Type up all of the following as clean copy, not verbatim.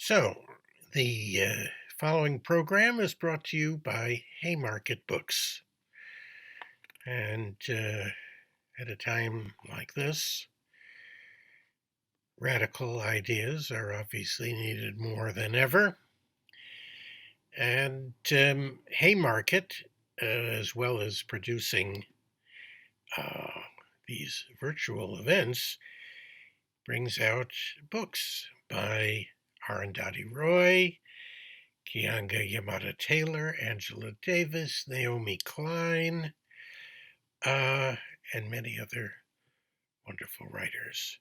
So, the following program is brought to you by Haymarket Books. And at a time like this, radical ideas are obviously needed more than ever. And Haymarket, as well as producing these virtual events, brings out books by Arundhati Roy, Keeanga-Yamahtta Taylor, Angela Davis, Naomi Klein, and many other wonderful writers.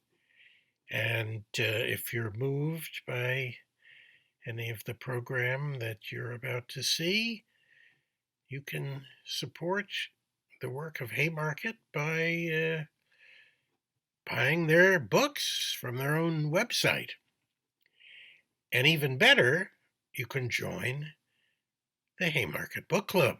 And if you're moved by any of the program that you're about to see, you can support the work of Haymarket by buying their books from their own website. And even better, you can join the Haymarket Book Club.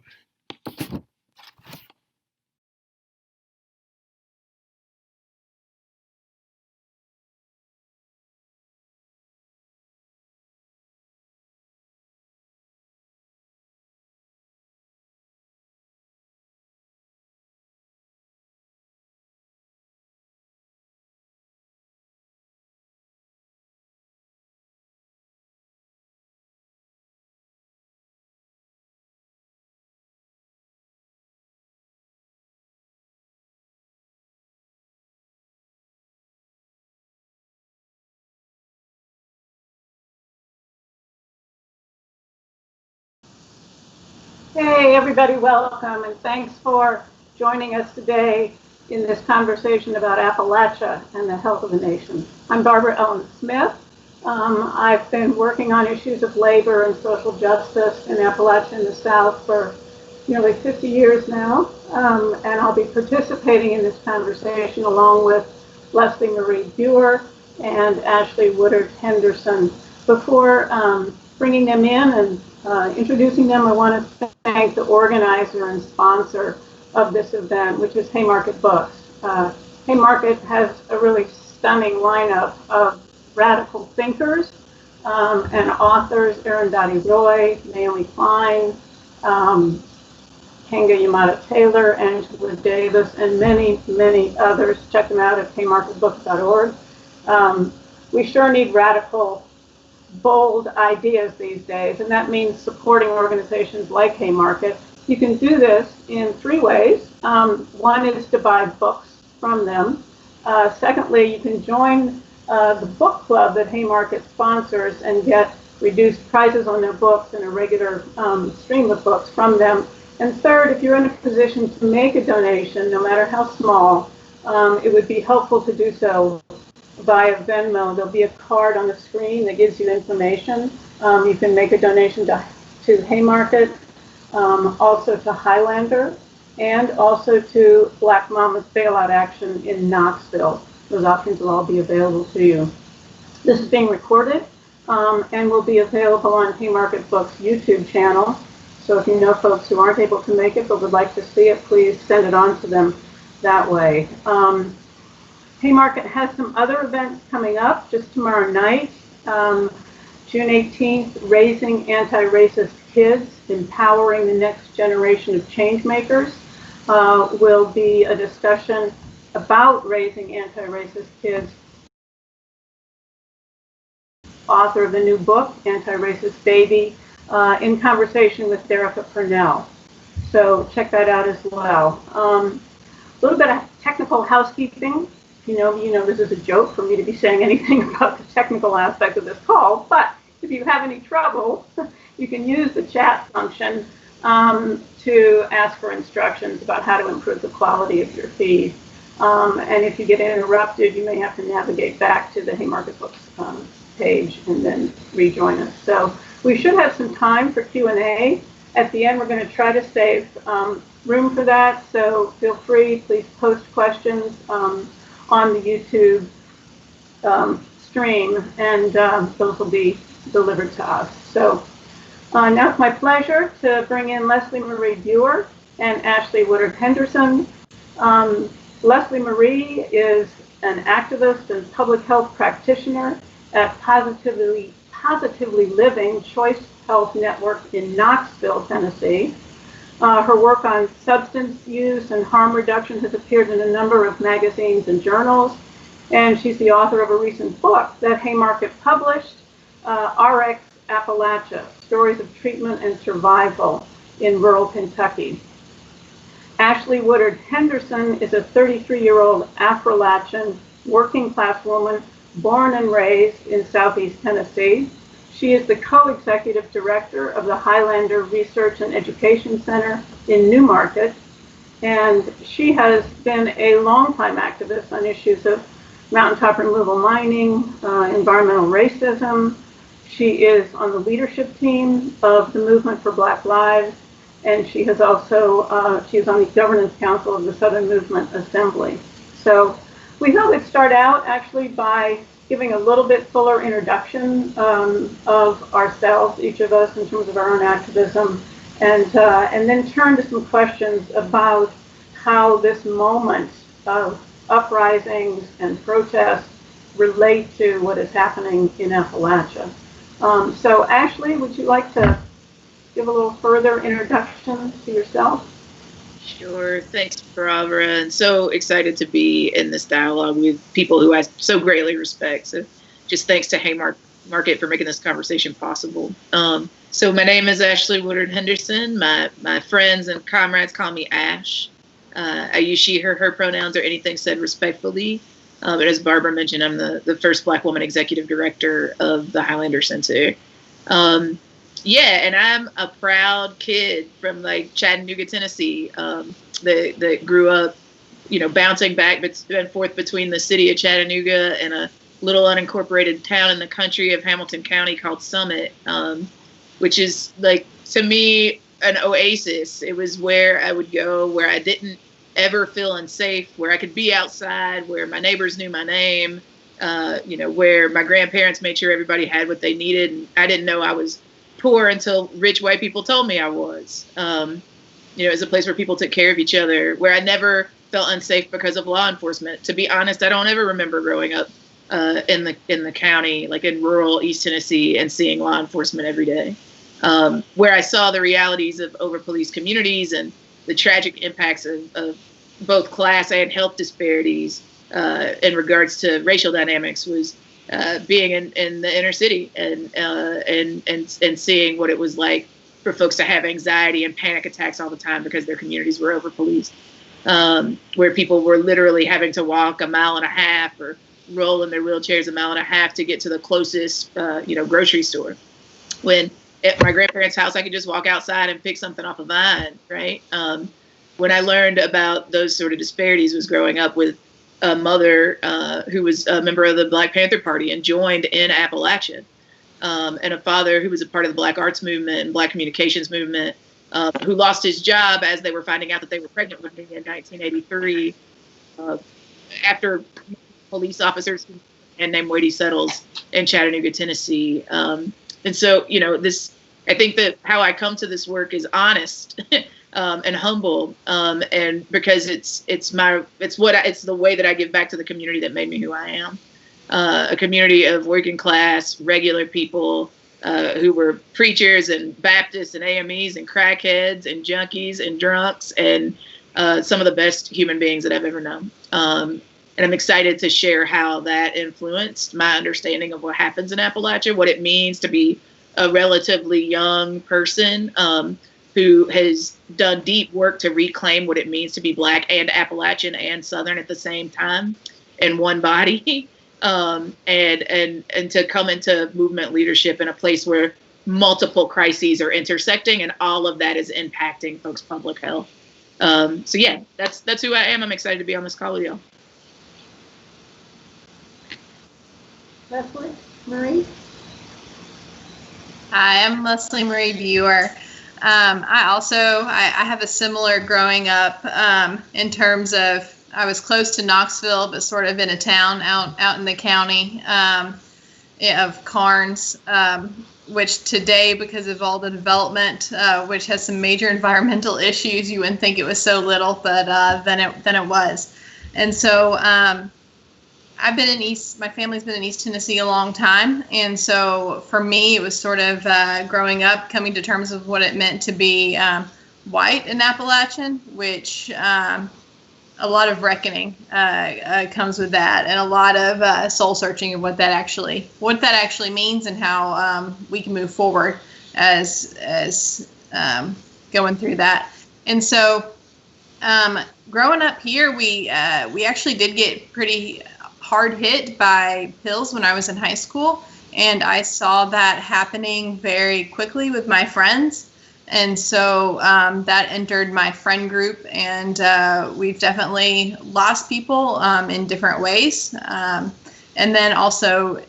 Hey everybody, welcome and thanks for joining us today in this conversation about Appalachia and the health of the nation. I'm Barbara Ellen Smith. I've been working on issues of labor and social justice in Appalachia in the South for nearly 50 years now, and I'll be participating in this conversation along with Lesley-Marie Buer and Ash-Lee Woodard Henderson. Before bringing them in and introducing them, I want to thank the organizer and sponsor of this event, which is Haymarket Books. Haymarket has a really stunning lineup of radical thinkers and authors: Arundhati Roy, Naomi Klein, Keeanga-Yamahtta Taylor, Angela Davis, and many, many others. Check them out at haymarketbooks.org. We sure need radical, bold ideas these days, and that means supporting organizations like Haymarket. You can do this in three ways. One is to buy books from them. Secondly, you can join the book club that Haymarket sponsors and get reduced prices on their books and a regular stream of books from them. And third, if you're in a position to make a donation, no matter how small, it would be helpful to do so via Venmo. There'll be a card on the screen that gives you information. You can make a donation to Haymarket, also to Highlander, and also to Black Mama's Bailout Action in Knoxville. Those options will all be available to you. This is being recorded and will be available on Haymarket Books' YouTube channel. So if you know folks who aren't able to make it but would like to see it, please send it on to them that way. Haymarket has some other events coming up just tomorrow night. June 18th, Raising Anti-Racist Kids, Empowering the Next Generation of Changemakers, will be a discussion about raising anti-racist kids. Author of the new book, Anti-Racist Baby, in conversation with Derica Purnell. So check that out as well. A little bit of technical housekeeping. You know this is a joke for me to be saying anything about the technical aspect of this call, but if you have any trouble, you can use the chat function to ask for instructions about how to improve the quality of your feed. And if you get interrupted, you may have to navigate back to the Haymarket Books page and then rejoin us. So we should have some time for Q&A. At the end, we're going to try to save room for that, so feel free, please post questions on the YouTube stream, and those will be delivered to us. So now it's my pleasure to bring in Lesley-Marie Buer and Ash-Lee Woodard Henderson. Lesley-Marie is an activist and public health practitioner at Positively Positively Living Choice Health Network in Knoxville, Tennessee. Her work on substance use and harm reduction has appeared in a number of magazines and journals, and she's the author of a recent book that Haymarket published, RX Appalachia, Stories of Treatment and Survival in Rural Kentucky. Ash-Lee Woodard Henderson is a 33-year-old Appalachian working class woman born and raised in Southeast Tennessee. She is the co-executive director of the Highlander Research and Education Center in Newmarket, and she has been a longtime activist on issues of mountaintop removal mining, environmental racism. She is on the leadership team of the Movement for Black Lives, and she has also, she is on the governance council of the Southern Movement Assembly. So we thought we'd start out actually by giving a little bit fuller introduction of ourselves, each of us, in terms of our own activism, and then turn to some questions about how this moment of uprisings and protests relate to what is happening in Appalachia. So Ash-Lee, would you like to give a little further introduction to yourself? Sure. Thanks, Barbara. And so excited to be in this dialogue with people who I so greatly respect. So just thanks to Haymarket for making this conversation possible. So my name is Ash-Lee Woodard Henderson. My friends and comrades call me Ash. I use she, her pronouns or anything said respectfully. But as Barbara mentioned, I'm the first Black woman executive director of the Highlander Center. Yeah, and I'm a proud kid from like Chattanooga, Tennessee, that grew up, bouncing back and forth between the city of Chattanooga and a little unincorporated town in the country of Hamilton County called Summit, which is like, to me, an oasis. It was where I would go, where I didn't ever feel unsafe, where I could be outside, where my neighbors knew my name, where my grandparents made sure everybody had what they needed. And I didn't know I was poor until rich white people told me I was. It was a place where people took care of each other, where I never felt unsafe because of law enforcement. To be honest, I don't ever remember growing up in the county, like in rural East Tennessee, and seeing law enforcement every day. Where I saw the realities of over-policed communities and the tragic impacts of both class and health disparities in regards to racial dynamics was being in the inner city and seeing what it was like for folks to have anxiety and panic attacks all the time because their communities were over-policed, where people were literally having to walk 1.5 miles or roll in their wheelchairs 1.5 miles to get to the closest, grocery store. When at my grandparents' house, I could just walk outside and pick something off a vine, right? When I learned about those sort of disparities was growing up with a mother who was a member of the Black Panther Party and joined in Appalachia, and a father who was a part of the Black Arts Movement and Black Communications Movement, who lost his job as they were finding out that they were pregnant with me in 1983, after police officers and named Wadey Settles in Chattanooga, Tennessee. And so, I think that how I come to this work is honest and humble, and because it's the way that I give back to the community that made me who I am, a community of working class, regular people who were preachers and Baptists and AMEs and crackheads and junkies and drunks and some of the best human beings that I've ever known. And I'm excited to share how that influenced my understanding of what happens in Appalachia, what it means to be a relatively young person who has done deep work to reclaim what it means to be Black and Appalachian and Southern at the same time in one body, and to come into movement leadership in a place where multiple crises are intersecting and all of that is impacting folks' public health. So yeah, that's who I am. I'm excited to be on this call with y'all. Lesley-Marie? Hi, I'm Lesley-Marie Buer. I have a similar growing up in terms of I was close to Knoxville, but sort of in a town out in the county of Carnes, which today, because of all the development, which has some major environmental issues, you wouldn't think it was so little, but then it was. And so my family's been in East Tennessee a long time. And so for me, it was sort of growing up, coming to terms with what it meant to be white in Appalachian, which a lot of reckoning comes with that, and a lot of soul searching of what that actually means, and how we can move forward as going through that. And so growing up here, we actually did get pretty hard hit by pills when I was in high school, and I saw that happening very quickly with my friends. And so that entered my friend group, and we've definitely lost people in different ways. And then also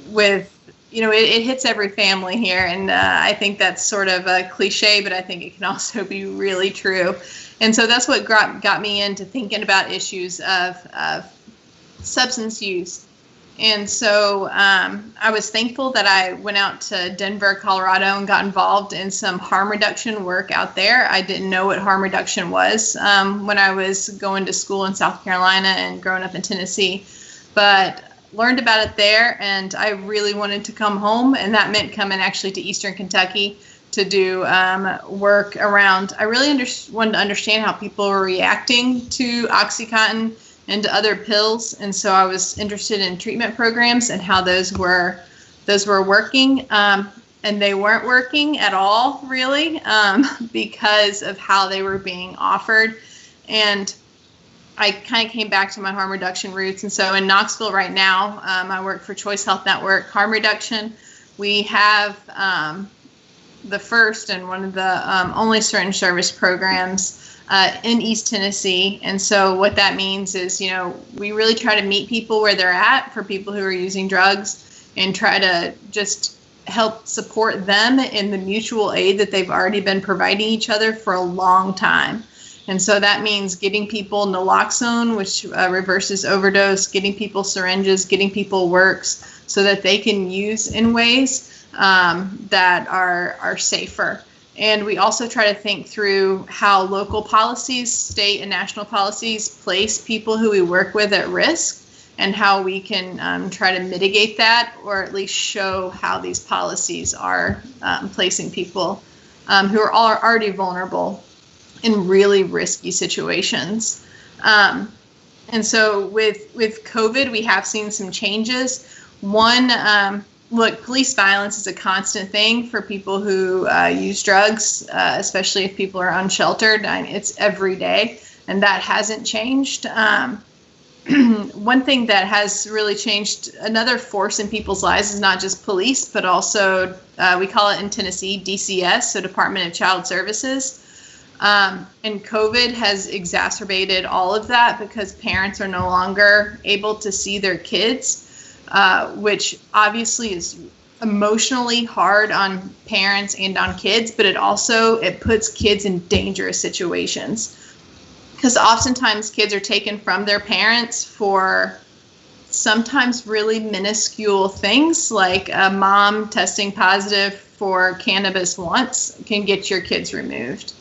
with, it hits every family here. And I think that's sort of a cliche, but I think it can also be really true. And so that's what got me into thinking about issues of substance use. And so I was thankful that I went out to Denver, Colorado, and got involved in some harm reduction work out there. I didn't know what harm reduction was when I was going to school in South Carolina and growing up in Tennessee, but learned about it there, and I really wanted to come home, and that meant coming actually to Eastern Kentucky to do work around. I really wanted to understand how people were reacting to OxyContin and to other pills, and so I was interested in treatment programs and how those were working, and they weren't working at all, really, because of how they were being offered. And I kind of came back to my harm reduction roots, and so in Knoxville right now, I work for Choice Health Network Harm Reduction. We have the first and one of the only syringe service programs in East Tennessee. And so what that means is, we really try to meet people where they're at for people who are using drugs, and try to just help support them in the mutual aid that they've already been providing each other for a long time. And so that means getting people naloxone, which reverses overdose, getting people syringes, getting people works so that they can use in ways that are safer. And we also try to think through how local policies, state and national policies, place people who we work with at risk, and how we can try to mitigate that, or at least show how these policies are placing people who are already vulnerable in really risky situations. And so with COVID, we have seen some changes. One, look, police violence is a constant thing for people who use drugs, especially if people are unsheltered. It's every day, and that hasn't changed. One thing that has really changed, another force in people's lives, is not just police, but also, we call it in Tennessee, DCS, so Department of Child Services. And COVID has exacerbated all of that, because parents are no longer able to see their kids, which obviously is emotionally hard on parents and on kids, but it puts kids in dangerous situations, because oftentimes kids are taken from their parents for sometimes really minuscule things, like a mom testing positive for cannabis once can get your kids removed,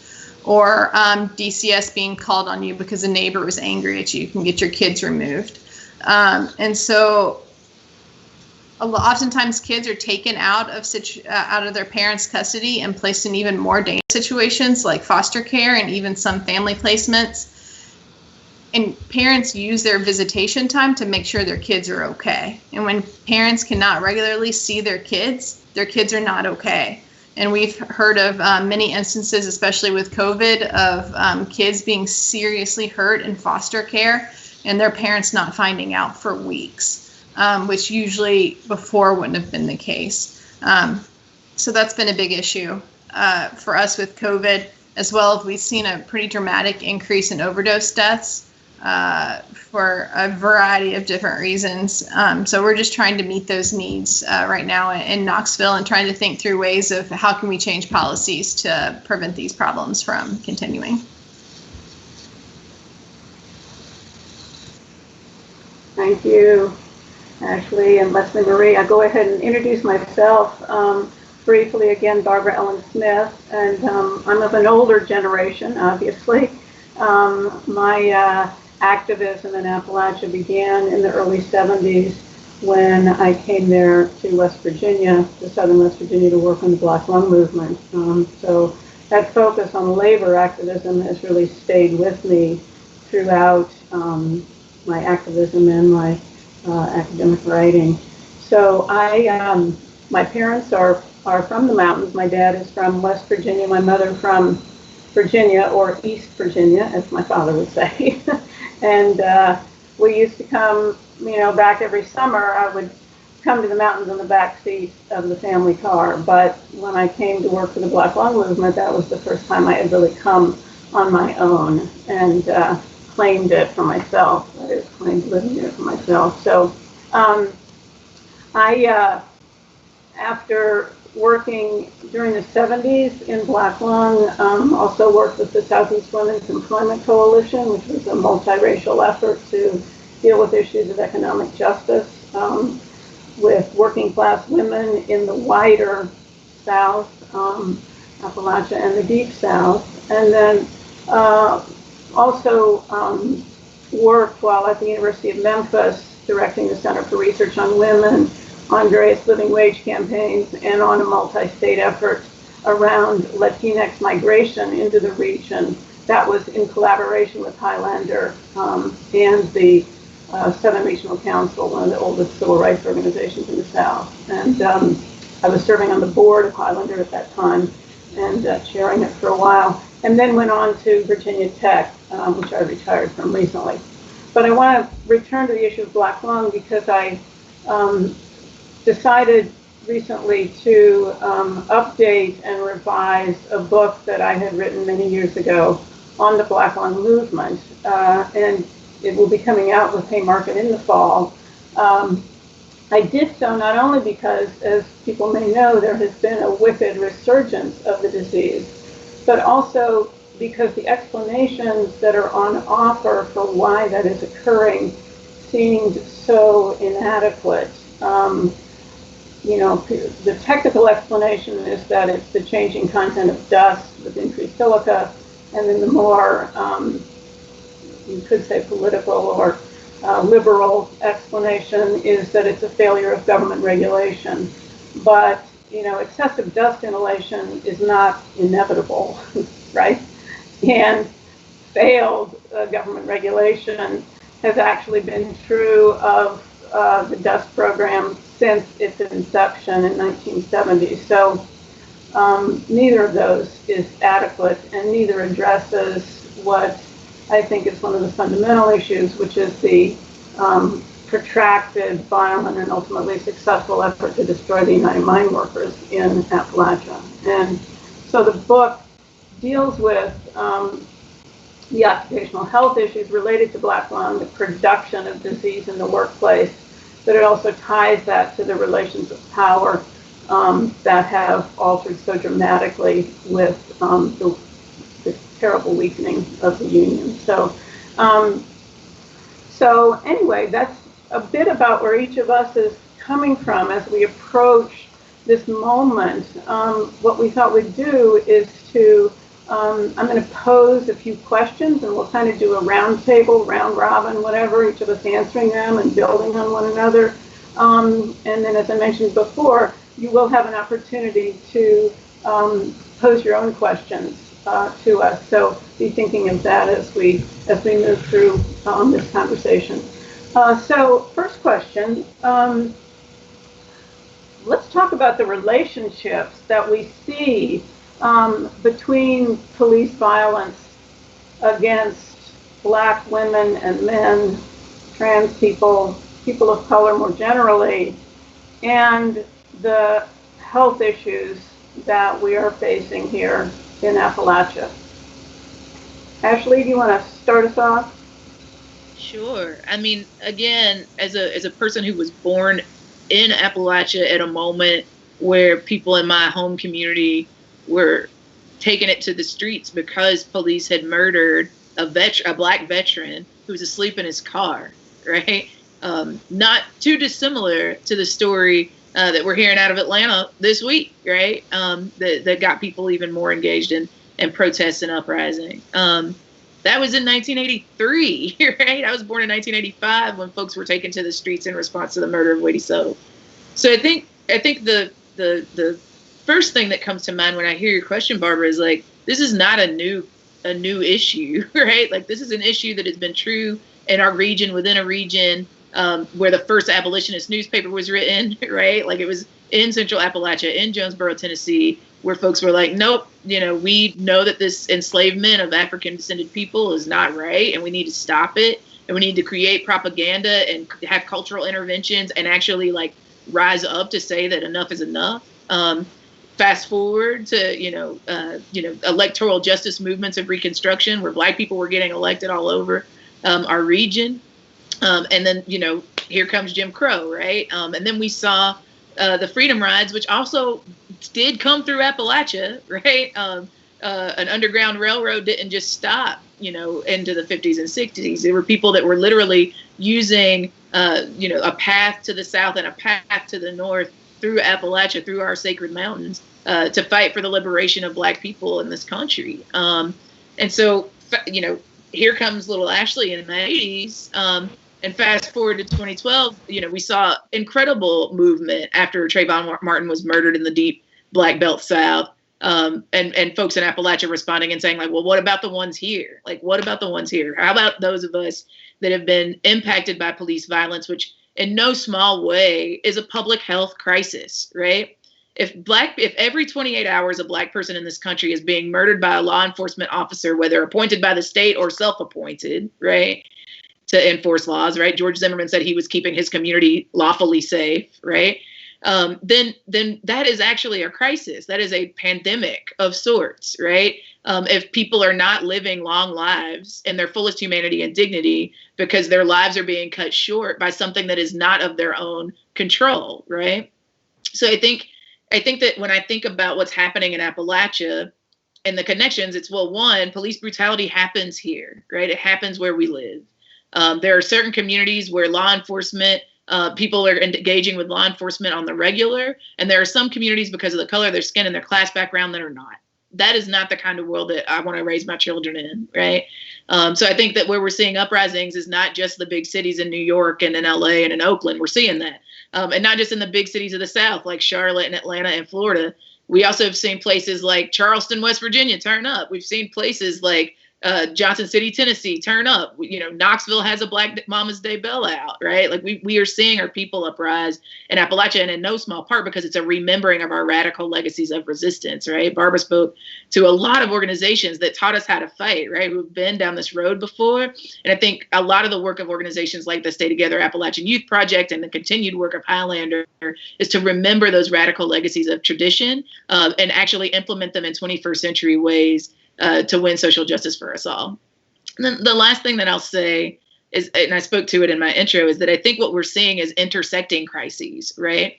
or DCS being called on you because a neighbor was angry at you can get your kids removed. And so oftentimes kids are taken out of their parents' custody and placed in even more dangerous situations, like foster care and even some family placements. And parents use their visitation time to make sure their kids are okay. And when parents cannot regularly see their kids are not okay. And we've heard of many instances, especially with COVID, of kids being seriously hurt in foster care and their parents not finding out for weeks, which usually before wouldn't have been the case. So that's been a big issue for us with COVID, as well as we've seen a pretty dramatic increase in overdose deaths for a variety of different reasons. So we're just trying to meet those needs right now in Knoxville, and trying to think through ways of how can we change policies to prevent these problems from continuing. Thank you, Ash-Lee and Lesley-Marie. I'll go ahead and introduce myself briefly. Again, Barbara Ellen Smith, and I'm of an older generation, obviously. My activism in Appalachia began in the early 70s when I came there to West Virginia, to southern West Virginia, to work on the Black Lung movement. So that focus on labor activism has really stayed with me throughout my activism and my academic writing. So my parents are from the mountains. My dad is from West Virginia, my mother from Virginia, or East Virginia, as my father would say. And we used to come, back every summer. I would come to the mountains in the back seat of the family car. But when I came to work for the Black Lung movement, that was the first time I had really come on my own and claimed it for myself. That is, claimed living there for myself. So after working during the 70s in Black Lung, also worked with the Southeast Women's Employment Coalition, which was a multiracial effort to deal with issues of economic justice with working class women in the wider South, Appalachia, and the Deep South. And then also worked while at the University of Memphis directing the Center for Research on Women, on various living wage campaigns, and on a multi-state effort around Latinx migration into the region. That was in collaboration with Highlander and the Southern Regional Council, one of the oldest civil rights organizations in the South. And I was serving on the board of Highlander at that time and chairing it for a while, and then went on to Virginia Tech, which I retired from recently. But I want to return to the issue of Black Lung because I decided recently to update and revise a book that I had written many years ago on the Black Lung movement, and it will be coming out with Haymarket in the fall. I did so not only because, as people may know, there has been a wicked resurgence of the disease, but also because the explanations that are on offer for why that is occurring seemed so inadequate. The technical explanation is that it's the changing content of dust with increased silica, and then the more, you could say, political or liberal explanation is that it's a failure of government regulation. But, excessive dust inhalation is not inevitable, right? And failed government regulation has actually been true of the dust program since its inception in 1970. So neither of those is adequate, and neither addresses what I think is one of the fundamental issues, which is the protracted, violent, and ultimately successful effort to destroy the United Mine Workers in Appalachia. And so the book deals with the occupational health issues related to Black Lung, the production of disease in the workplace, but it also ties that to the relations of power that have altered so dramatically with the terrible weakening of the union. So anyway, that's a bit about where each of us is coming from as we approach this moment. What we thought we'd do is to, I'm going to pose a few questions, and we'll kind of do a round table, round robin, whatever, each of us answering them and building on one another. And then, as I mentioned before, you will have an opportunity to pose your own questions to us. So be thinking of that as we move through this conversation. So first question, let's talk about the relationships that we see between police violence against Black women and men, trans people, people of color more generally, and the health issues that we are facing here in Appalachia. Ash-Lee, do you want to start us off? Sure. I mean, again, as a person who was born in Appalachia at a moment where people in my home community were taking it to the streets because police had murdered a Black veteran who was asleep in his car, right? Not too dissimilar to the story that we're hearing out of Atlanta this week, right? That got people even more engaged in protests and uprising. That was in 1983, right? I was born in 1985 when folks were taken to the streets in response to the murder of Wadey Soto. So I think the first thing that comes to mind when I hear your question, Barbara, is like, this is not a new issue, right? Like, this is an issue that has been true in our region, within a region, where the first abolitionist newspaper was written, right? Like, it was in Central Appalachia, in Jonesboro, Tennessee, where folks were like, nope, we know that this enslavement of African descended people is not right, and we need to stop it, and we need to create propaganda and have cultural interventions and actually like rise up to say that enough is enough. Fast forward to electoral justice movements of Reconstruction, where Black people were getting elected all over our region, and then here comes Jim Crow, right? And then we saw the Freedom Rides, which also did come through Appalachia, right? An underground railroad didn't just stop, into the 50s and 60s. There were people that were literally using, a path to the south and a path to the north through Appalachia, through our sacred mountains, to fight for the liberation of Black people in this country. And so, here comes little Ash-Lee in the 80s. And fast forward to 2012, we saw incredible movement after Trayvon Martin was murdered in the deep Black Belt South. And folks in Appalachia responding and saying, like, well, what about the ones here? Like, what about the ones here? How about those of us that have been impacted by police violence, which in no small way is a public health crisis, right? If every 28 hours a Black person in this country is being murdered by a law enforcement officer, whether appointed by the state or self-appointed, right, to enforce laws, right? George Zimmerman said he was keeping his community lawfully safe, right? Then that is actually a crisis. That is a pandemic of sorts, right? If people are not living long lives in their fullest humanity and dignity because their lives are being cut short by something that is not of their own control, right? So I think that when I think about what's happening in Appalachia and the connections, it's, well, one, police brutality happens here, right? It happens where we live. There are certain communities where law enforcement, people are engaging with law enforcement on the regular, and there are some communities, because of the color of their skin and their class background, that are not. That is not the kind of world that I want to raise my children in, right? So I think that where we're seeing uprisings is not just the big cities in New York and in LA and in Oakland. We're seeing that. And not just in the big cities of the South, like Charlotte and Atlanta and Florida. We also have seen places like Charleston, West Virginia turn up. We've seen places like Johnson City, Tennessee turn up. Knoxville has a Black Mama's Day bailout, right? Like we are seeing our people uprise in Appalachia, and in no small part because it's a remembering of our radical legacies of resistance, right? Barbara spoke to a lot of organizations that taught us how to fight, right? Who've been down this road before. And I think a lot of the work of organizations like the Stay Together Appalachian Youth Project and the continued work of Highlander is to remember those radical legacies of tradition and actually implement them in 21st century ways to win social justice for us all. And then the last thing that I'll say is, and I spoke to it in my intro, is that I think what we're seeing is intersecting crises, right?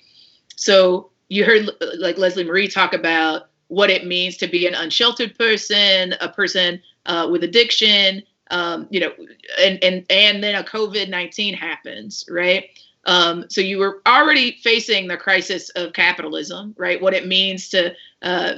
So you heard like Lesley-Marie talk about what it means to be an unsheltered person, a person with addiction, and then a COVID-19 happens, right? So you were already facing the crisis of capitalism, right? What it means to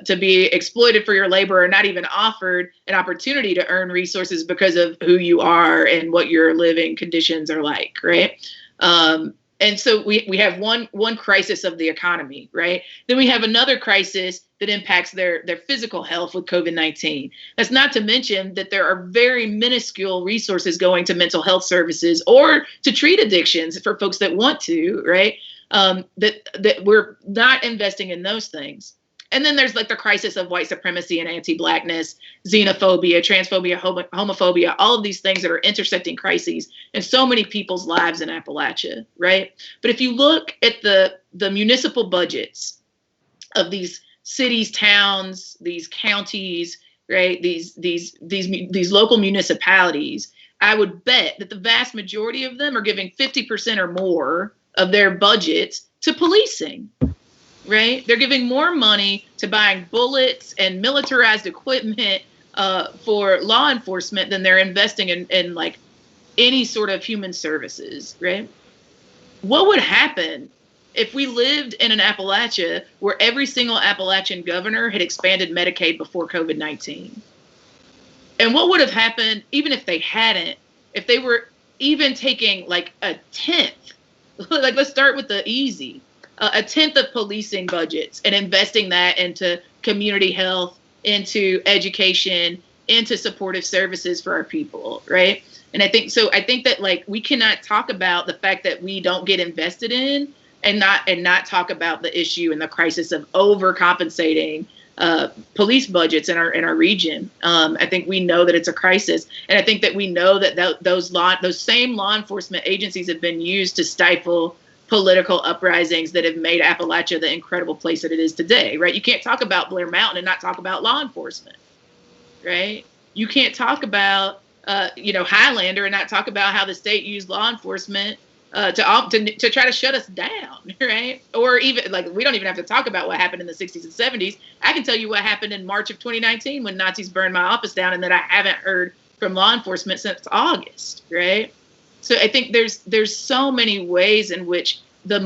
be exploited for your labor or not even offered an opportunity to earn resources because of who you are and what your living conditions are like, right? And so we have one crisis of the economy, right? Then we have another crisis that impacts their physical health with COVID-19. That's not to mention that there are very minuscule resources going to mental health services or to treat addictions for folks that want to, right? That we're not investing in those things. And then there's like the crisis of white supremacy and anti-Blackness, xenophobia, transphobia, homophobia, all of these things that are intersecting crises in so many people's lives in Appalachia, right? But if you look at the municipal budgets of these cities, towns, these counties, right, these local municipalities, I would bet that the vast majority of them are giving 50% or more of their budgets to policing. Right? They're giving more money to buying bullets and militarized equipment for law enforcement than they're investing in like any sort of human services, right? What would happen if we lived in an Appalachia where every single Appalachian governor had expanded Medicaid before COVID-19? And what would have happened even if they hadn't, if they were even taking like a tenth, like let's start with the easy, a tenth of policing budgets and investing that into community health, into education, into supportive services for our people, right? And I think that like we cannot talk about the fact that we don't get invested in and not talk about the issue and the crisis of overcompensating police budgets in our region. I think we know that it's a crisis, and I think that we know that those same law enforcement agencies have been used to stifle political uprisings that have made Appalachia the incredible place that it is today. Right? You can't talk about Blair Mountain and not talk about law enforcement. Right? You can't talk about Highlander and not talk about how the state used law enforcement to try to shut us down, right? Or even like we don't even have to talk about what happened in the 60s and 70s. I can tell you what happened in March of 2019 when Nazis burned my office down, and that I haven't heard from law enforcement since August, right? So I think there's so many ways in which the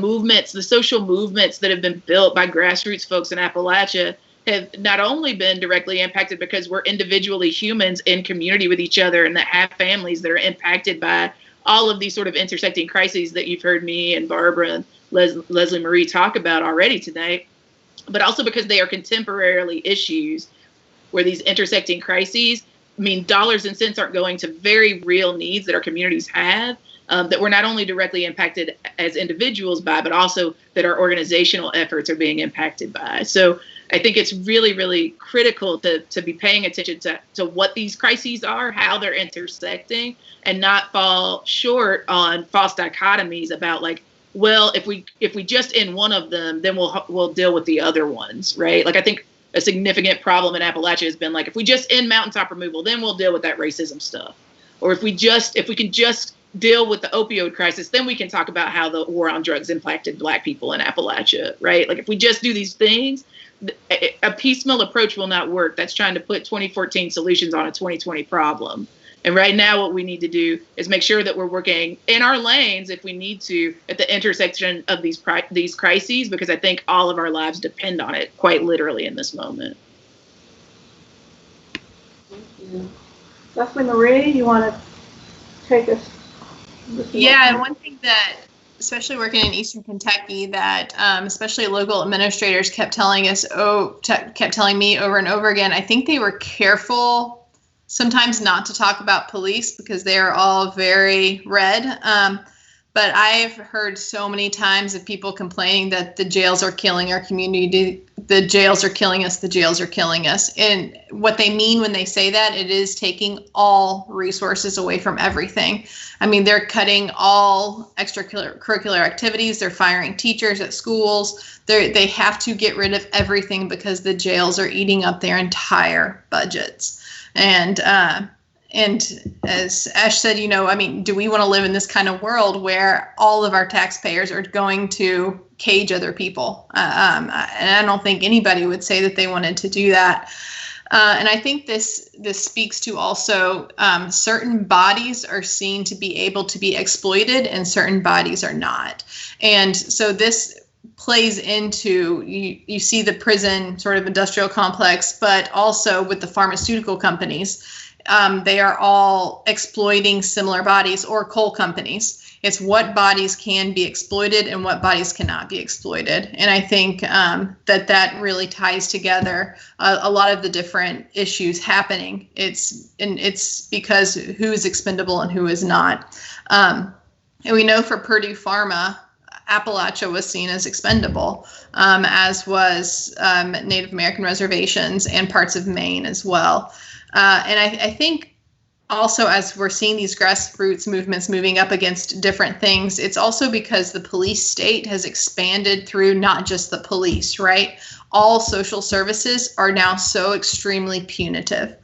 social movements that have been built by grassroots folks in Appalachia have not only been directly impacted because we're individually humans in community with each other and that have families that are impacted by all of these sort of intersecting crises that you've heard me and Barbara and Lesley-Marie talk about already tonight, but also because they are contemporarily issues where these intersecting crises mean dollars and cents aren't going to very real needs that our communities have, that we're not only directly impacted as individuals by, but also that our organizational efforts are being impacted by. So I think it's really, really critical to be paying attention to what these crises are, how they're intersecting, and not fall short on false dichotomies about like, well, if we just end one of them, then we'll deal with the other ones, right? Like I think a significant problem in Appalachia has been like, if we just end mountaintop removal, then we'll deal with that racism stuff. Or if we can just deal with the opioid crisis, then we can talk about how the war on drugs impacted Black people in Appalachia, right? Like if we just do these things, a piecemeal approach will not work. That's trying to put 2014 solutions on a 2020 problem. And right now what we need to do is make sure that we're working in our lanes if we need to at the intersection of these crises, because I think all of our lives depend on it quite literally in this moment. Thank you. Lesley-Marie, you want to take us? Yeah, and one thing that, especially working in Eastern Kentucky, that especially local administrators kept telling me over and over again, I think they were careful sometimes not to talk about police because they are all very red. But I've heard so many times of people complaining that the jails are killing our community. The jails are killing us. The jails are killing us. And what they mean when they say that, it is taking all resources away from everything. I mean, they're cutting all extracurricular activities. They're firing teachers at schools. They have to get rid of everything because the jails are eating up their entire budgets. And as Ash said, I mean, do we want to live in this kind of world where all of our taxpayers are going to cage other people? And I don't think anybody would say that they wanted to do that. And I think this speaks to also certain bodies are seen to be able to be exploited and certain bodies are not. And so this plays into, you see the prison sort of industrial complex, but also with the pharmaceutical companies. They are all exploiting similar bodies, or coal companies. It's what bodies can be exploited and what bodies cannot be exploited. And I think that really ties together a lot of the different issues happening. It's because who is expendable and who is not. And we know for Purdue Pharma, Appalachia was seen as expendable, as was Native American reservations and parts of Maine as well. And I think also, as we're seeing these grassroots movements moving up against different things, it's also because the police state has expanded through not just the police, right? All social services are now so extremely punitive.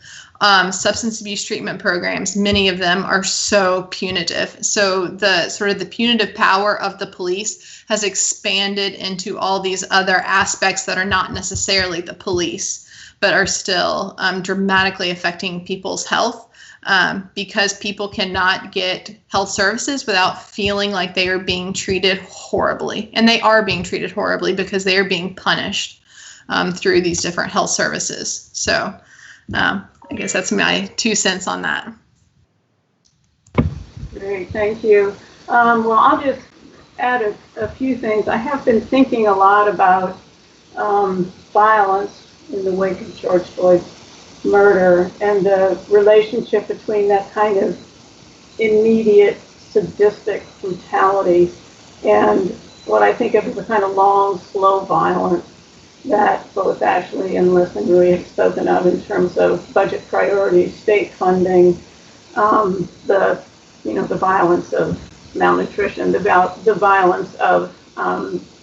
Substance abuse treatment programs, many of them are so punitive. So the sort of the punitive power of the police has expanded into all these other aspects that are not necessarily the police, but are still dramatically affecting people's health, because people cannot get health services without feeling like they are being treated horribly. And they are being treated horribly because they are being punished through these different health services. So I guess that's my 2 cents on that. Great, thank you. Well, I'll just add a few things. I have been thinking a lot about violence in the wake of George Floyd's murder and the relationship between that kind of immediate sadistic brutality and what I think of as a kind of long, slow violence that both Ash-Lee and Lesley-Marie have spoken of in terms of budget priorities, state funding, the violence of malnutrition, the violence of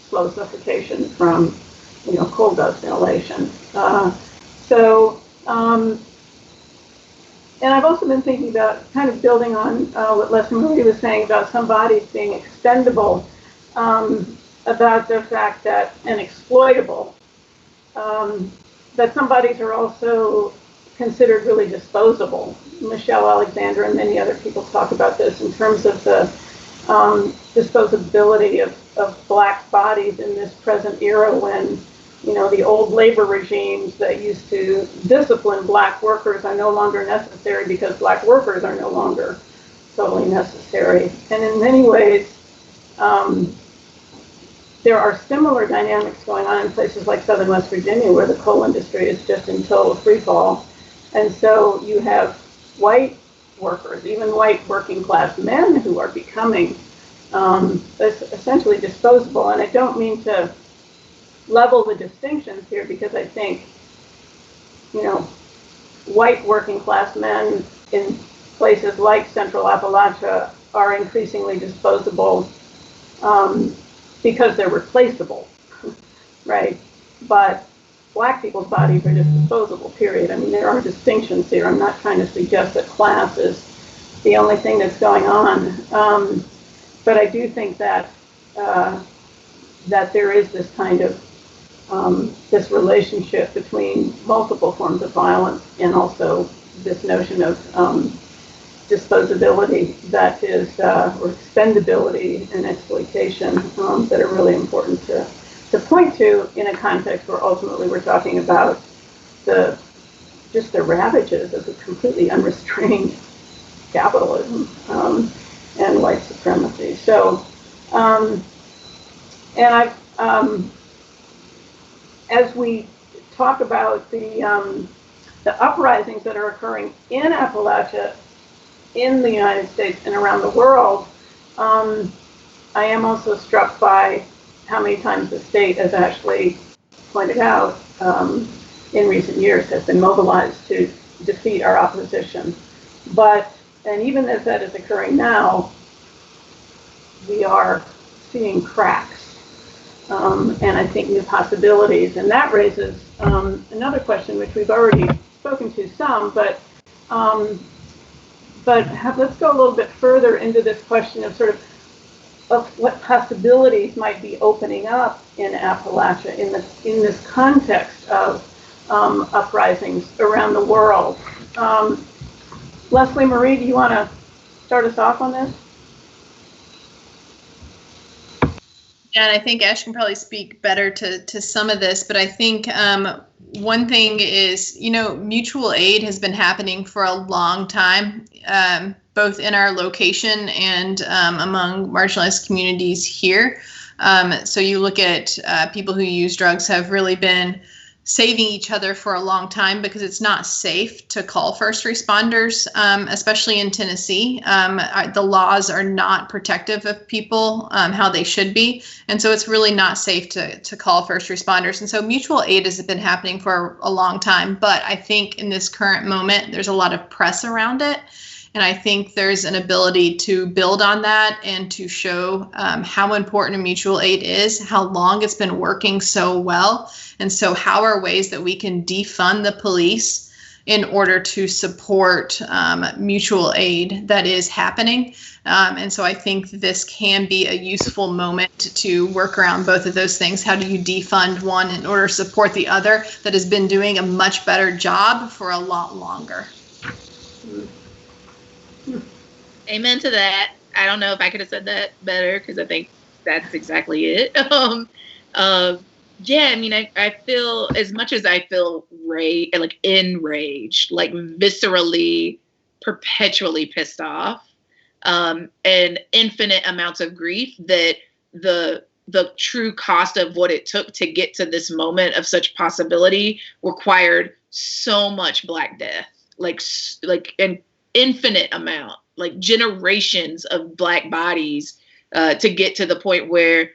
slow suffocation from coal dust inhalation. And I've also been thinking about kind of building on what Lesley-Marie was saying about some bodies being expendable, about the fact that, and exploitable, that some bodies are also considered really disposable. Michelle Alexander and many other people talk about this in terms of the disposability of Black bodies in this present era when the old labor regimes that used to discipline Black workers are no longer necessary because Black workers are no longer solely necessary. And in many ways, there are similar dynamics going on in places like southern West Virginia where the coal industry is just in total free fall. And so you have white workers, even white working class men who are becoming essentially disposable. And I don't mean to level the distinctions here because I think, white working class men in places like central Appalachia are increasingly disposable because they're replaceable, right? But Black people's bodies are just disposable, period. I mean, there are distinctions here. I'm not trying to suggest that class is the only thing that's going on. But I do think that that there is this kind of this relationship between multiple forms of violence and also this notion of disposability that is, or expendability and exploitation that are really important to point to in a context where ultimately we're talking about the ravages of a completely unrestrained capitalism and white supremacy. So, and I've, as we talk about the uprisings that are occurring in Appalachia, in the United States and around the world, I am also struck by how many times the state, as Ash-Lee pointed out, in recent years has been mobilized to defeat our opposition. And even as that is occurring now, we are seeing cracks and I think new possibilities. And that raises another question, which we've already spoken to some, but let's go a little bit further into this question of of what possibilities might be opening up in Appalachia in this context of uprisings around the world. Lesley-Marie, do you want to start us off on this? Yeah, and I think Ash can probably speak better to some of this, but I think one thing is, mutual aid has been happening for a long time, both in our location and among marginalized communities here. So you look at people who use drugs have really been saving each other for a long time because it's not safe to call first responders, especially in Tennessee. The laws are not protective of people how they should be. And so it's really not safe to call first responders. And so mutual aid has been happening for a long time. But I think in this current moment, there's a lot of press around it. And I think there's an ability to build on that and to show how important mutual aid is, how long it's been working so well. And so how are ways that we can defund the police in order to support mutual aid that is happening. And so I think this can be a useful moment to work around both of those things. How do you defund one in order to support the other that has been doing a much better job for a lot longer? Amen to that. I don't know if I could have said that better because I think that's exactly it. Yeah, I mean, I feel, as much as I feel enraged, like viscerally, perpetually pissed off, and infinite amounts of grief, that the true cost of what it took to get to this moment of such possibility required so much Black death, like an infinite amount, like generations of Black bodies, to get to the point where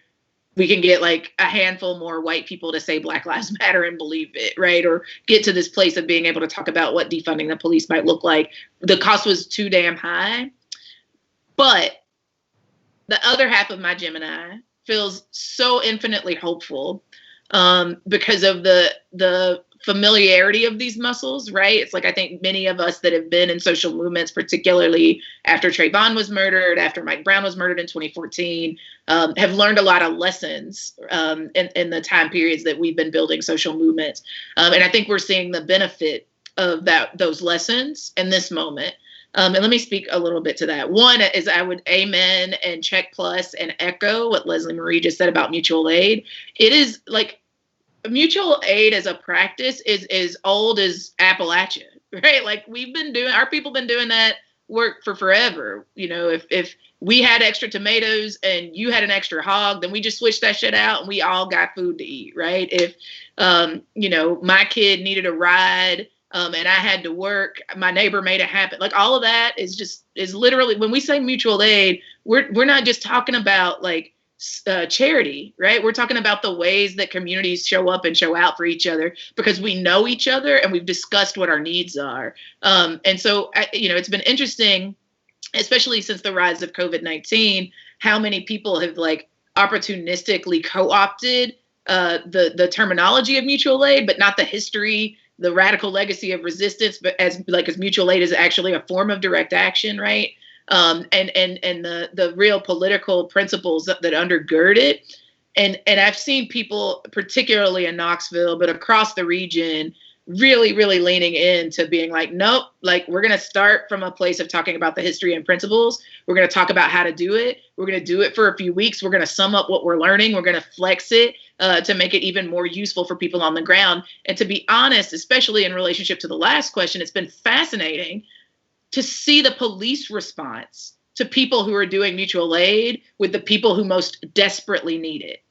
we can get like a handful more white people to say Black Lives Matter and believe it, right? Or get to this place of being able to talk about what defunding the police might look like. The cost was too damn high. But the other half of my Gemini feels so infinitely hopeful, because of the familiarity of these muscles, right? It's like, I think many of us that have been in social movements, particularly after Trayvon was murdered, after Mike Brown was murdered in 2014, have learned a lot of lessons, in the time periods that we've been building social movements. And I think we're seeing the benefit of those lessons in this moment. And let me speak a little bit to that. One is, I would amen and check plus and echo what Lesley-Marie just said about mutual aid. It is like, mutual aid as a practice is as old as Appalachia, right? Like, our people been doing that work for forever. You know, if we had extra tomatoes and you had an extra hog, then we just switched that shit out and we all got food to eat, right? If, my kid needed a ride, and I had to work, my neighbor made it happen. Like, all of that is literally, when we say mutual aid, we're not just talking about like, charity, right? We're talking about the ways that communities show up and show out for each other because we know each other and we've discussed what our needs are. And so, it's been interesting, especially since the rise of COVID-19, how many people have like opportunistically co-opted the terminology of mutual aid, but not the history, the radical legacy of resistance, but as mutual aid is actually a form of direct action, right? And the real political principles that undergird it. And I've seen people, particularly in Knoxville, but across the region, really, really leaning into being like, nope, like, we're going to start from a place of talking about the history and principles. We're going to talk about how to do it. We're going to do it for a few weeks. We're going to sum up what we're learning. We're going to flex it to make it even more useful for people on the ground. And to be honest, especially in relationship to the last question, it's been fascinating to see the police response to people who are doing mutual aid with the people who most desperately need it.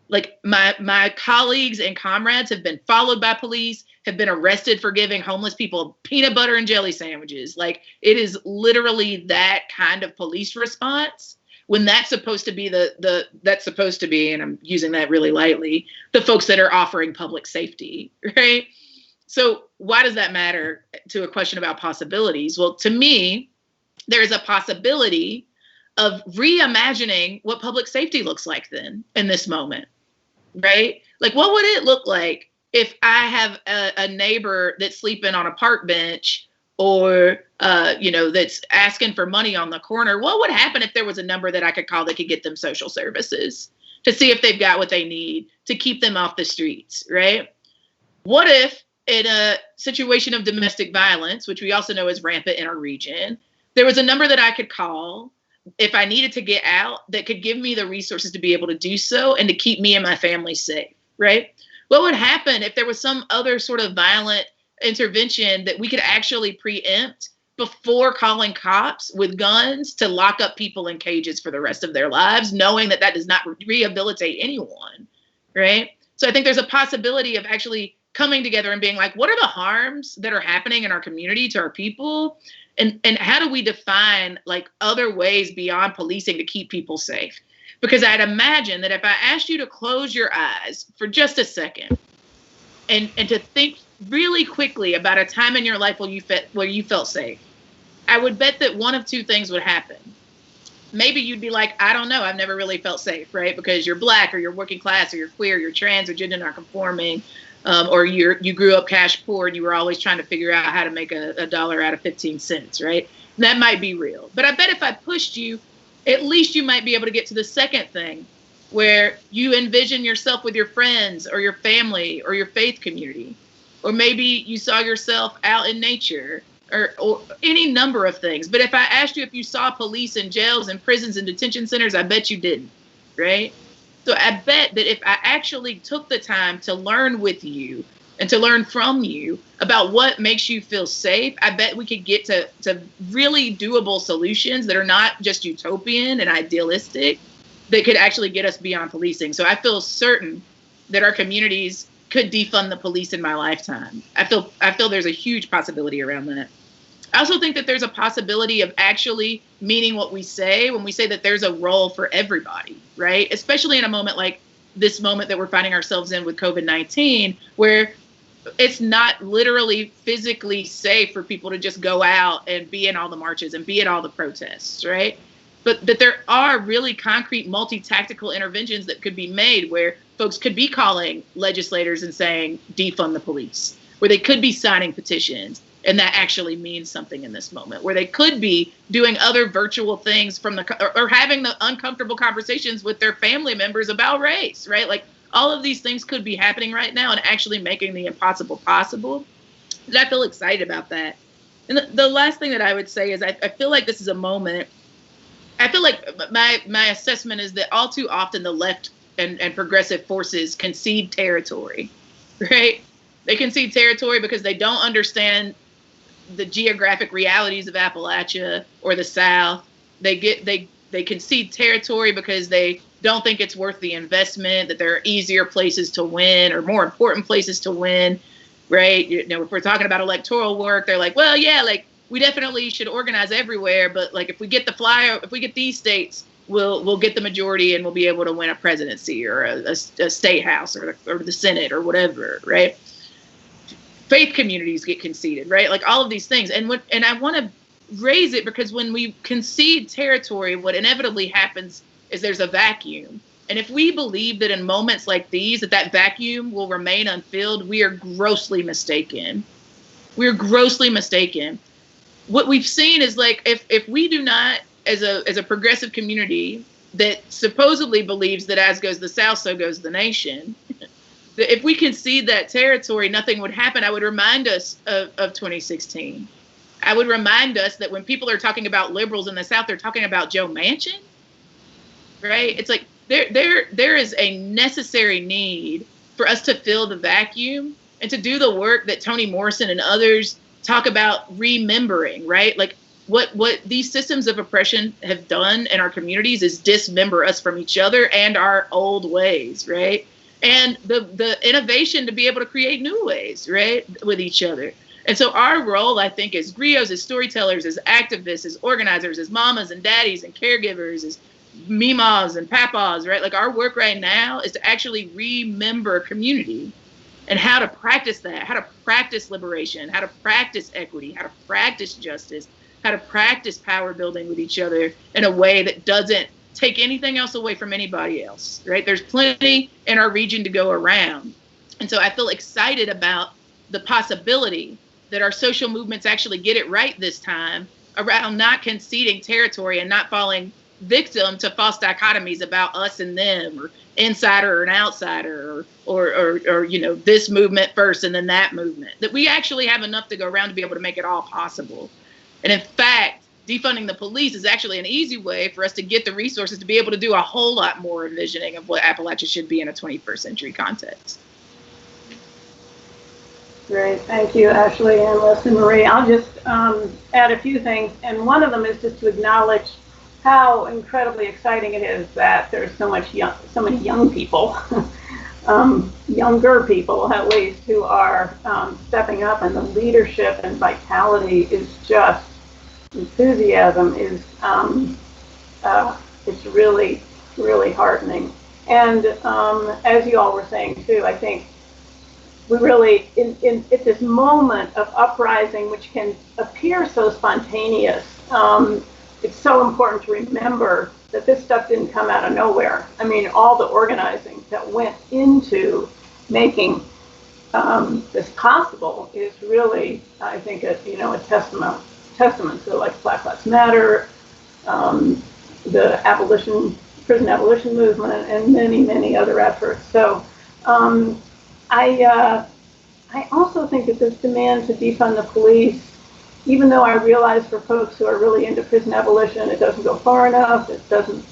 Like, my colleagues and comrades have been followed by police, have been arrested for giving homeless people peanut butter and jelly sandwiches. Like, it is literally that kind of police response, when that's supposed to be that's supposed to be, and I'm using that really lightly, the folks that are offering public safety, right? So why does that matter to a question about possibilities? Well, to me, there's a possibility of reimagining what public safety looks like then in this moment, right? Like, what would it look like if I have a neighbor that's sleeping on a park bench, or, that's asking for money on the corner? What would happen if there was a number that I could call that could get them social services to see if they've got what they need to keep them off the streets, right? What if, in a situation of domestic violence, which we also know is rampant in our region, there was a number that I could call if I needed to get out that could give me the resources to be able to do so and to keep me and my family safe, right? What would happen if there was some other sort of violent intervention that we could actually preempt before calling cops with guns to lock up people in cages for the rest of their lives, knowing that does not rehabilitate anyone, right? So I think there's a possibility of actually coming together and being like, what are the harms that are happening in our community to our people? And how do we define like other ways beyond policing to keep people safe? Because I'd imagine that if I asked you to close your eyes for just a second and to think really quickly about a time in your life where you felt safe, I would bet that one of two things would happen. Maybe you'd be like, I don't know, I've never really felt safe, right? Because you're Black, or you're working class, or you're queer, you're trans, or gender nonconforming. Or you grew up cash poor and you were always trying to figure out how to make a dollar out of 15 cents, right? That might be real. But I bet if I pushed you, at least you might be able to get to the second thing, where you envision yourself with your friends or your family or your faith community. Or maybe you saw yourself out in nature, or any number of things. But if I asked you if you saw police in jails and prisons and detention centers, I bet you didn't, right? So I bet that if I actually took the time to learn with you and to learn from you about what makes you feel safe, I bet we could get to really doable solutions that are not just utopian and idealistic, that could actually get us beyond policing. So I feel certain that our communities could defund the police in my lifetime. I feel there's a huge possibility around that. I also think that there's a possibility of actually meaning what we say when we say that there's a role for everybody, right? Especially in a moment like this moment that we're finding ourselves in with COVID-19, where it's not literally physically safe for people to just go out and be in all the marches and be at all the protests, right? But that there are really concrete multi-tactical interventions that could be made where folks could be calling legislators and saying, defund the police, where they could be signing petitions. And that actually means something in this moment, where they could be doing other virtual things or having the uncomfortable conversations with their family members about race, right? Like all of these things could be happening right now and actually making the impossible possible. And I feel excited about that. And the last thing that I would say is I feel like this is a moment. I feel like my assessment is that all too often the left and progressive forces concede territory, right? They concede territory because they don't understand the geographic realities of Appalachia or the South. They concede territory because they don't think it's worth the investment, that there are easier places to win or more important places to win, right? You know, if we're talking about electoral work, they're like, well, yeah, like we definitely should organize everywhere, but like if we get these states, we'll get the majority and we'll be able to win a presidency or a state house or the Senate or whatever, right? Faith communities get conceded, right? Like all of these things. And I want to raise it because when we concede territory, what inevitably happens is there's a vacuum. And if we believe that in moments like these, that vacuum will remain unfilled, we are grossly mistaken. We're grossly mistaken. What we've seen is like, if we do not, as a progressive community that supposedly believes that as goes the South, so goes the nation, if we concede that territory, nothing would happen. I would remind us of 2016. I would remind us that when people are talking about liberals in the South, they're talking about Joe Manchin, right? It's like there is a necessary need for us to fill the vacuum and to do the work that Toni Morrison and others talk about remembering, right? Like what these systems of oppression have done in our communities is dismember us from each other and our old ways, right? And the innovation to be able to create new ways, right, with each other. And so our role, I think, as griots, as storytellers, as activists, as organizers, as mamas and daddies and caregivers, as mimas and papas, right? Like our work right now is to actually remember community and how to practice that, how to practice liberation, how to practice equity, how to practice justice, how to practice power building with each other in a way that doesn't take anything else away from anybody else, right? There's plenty in our region to go around. And so I feel excited about the possibility that our social movements actually get it right this time around not conceding territory and not falling victim to false dichotomies about us and them, or insider or an outsider, or you know, this movement first and then that movement, that we actually have enough to go around to be able to make it all possible. And in fact, defunding the police is actually an easy way for us to get the resources to be able to do a whole lot more envisioning of what Appalachia should be in a 21st century context. Great, thank you, Ash-Lee and Lesley-Marie. I'll just add a few things, and one of them is just to acknowledge how incredibly exciting it is that there's so many young people, younger people at least, who are stepping up, and the leadership and vitality is just, enthusiasm is, it's really, really heartening. And as you all were saying too, I think we really, at this moment of uprising, which can appear so spontaneous, it's so important to remember that this stuff didn't come out of nowhere. I mean, all the organizing that went into making this possible is really, I think, a testament to like Black Lives Matter, the prison abolition movement, and many, many other efforts. So I also think that this demand to defund the police, even though I realize for folks who are really into prison abolition, it doesn't go far enough. It doesn't,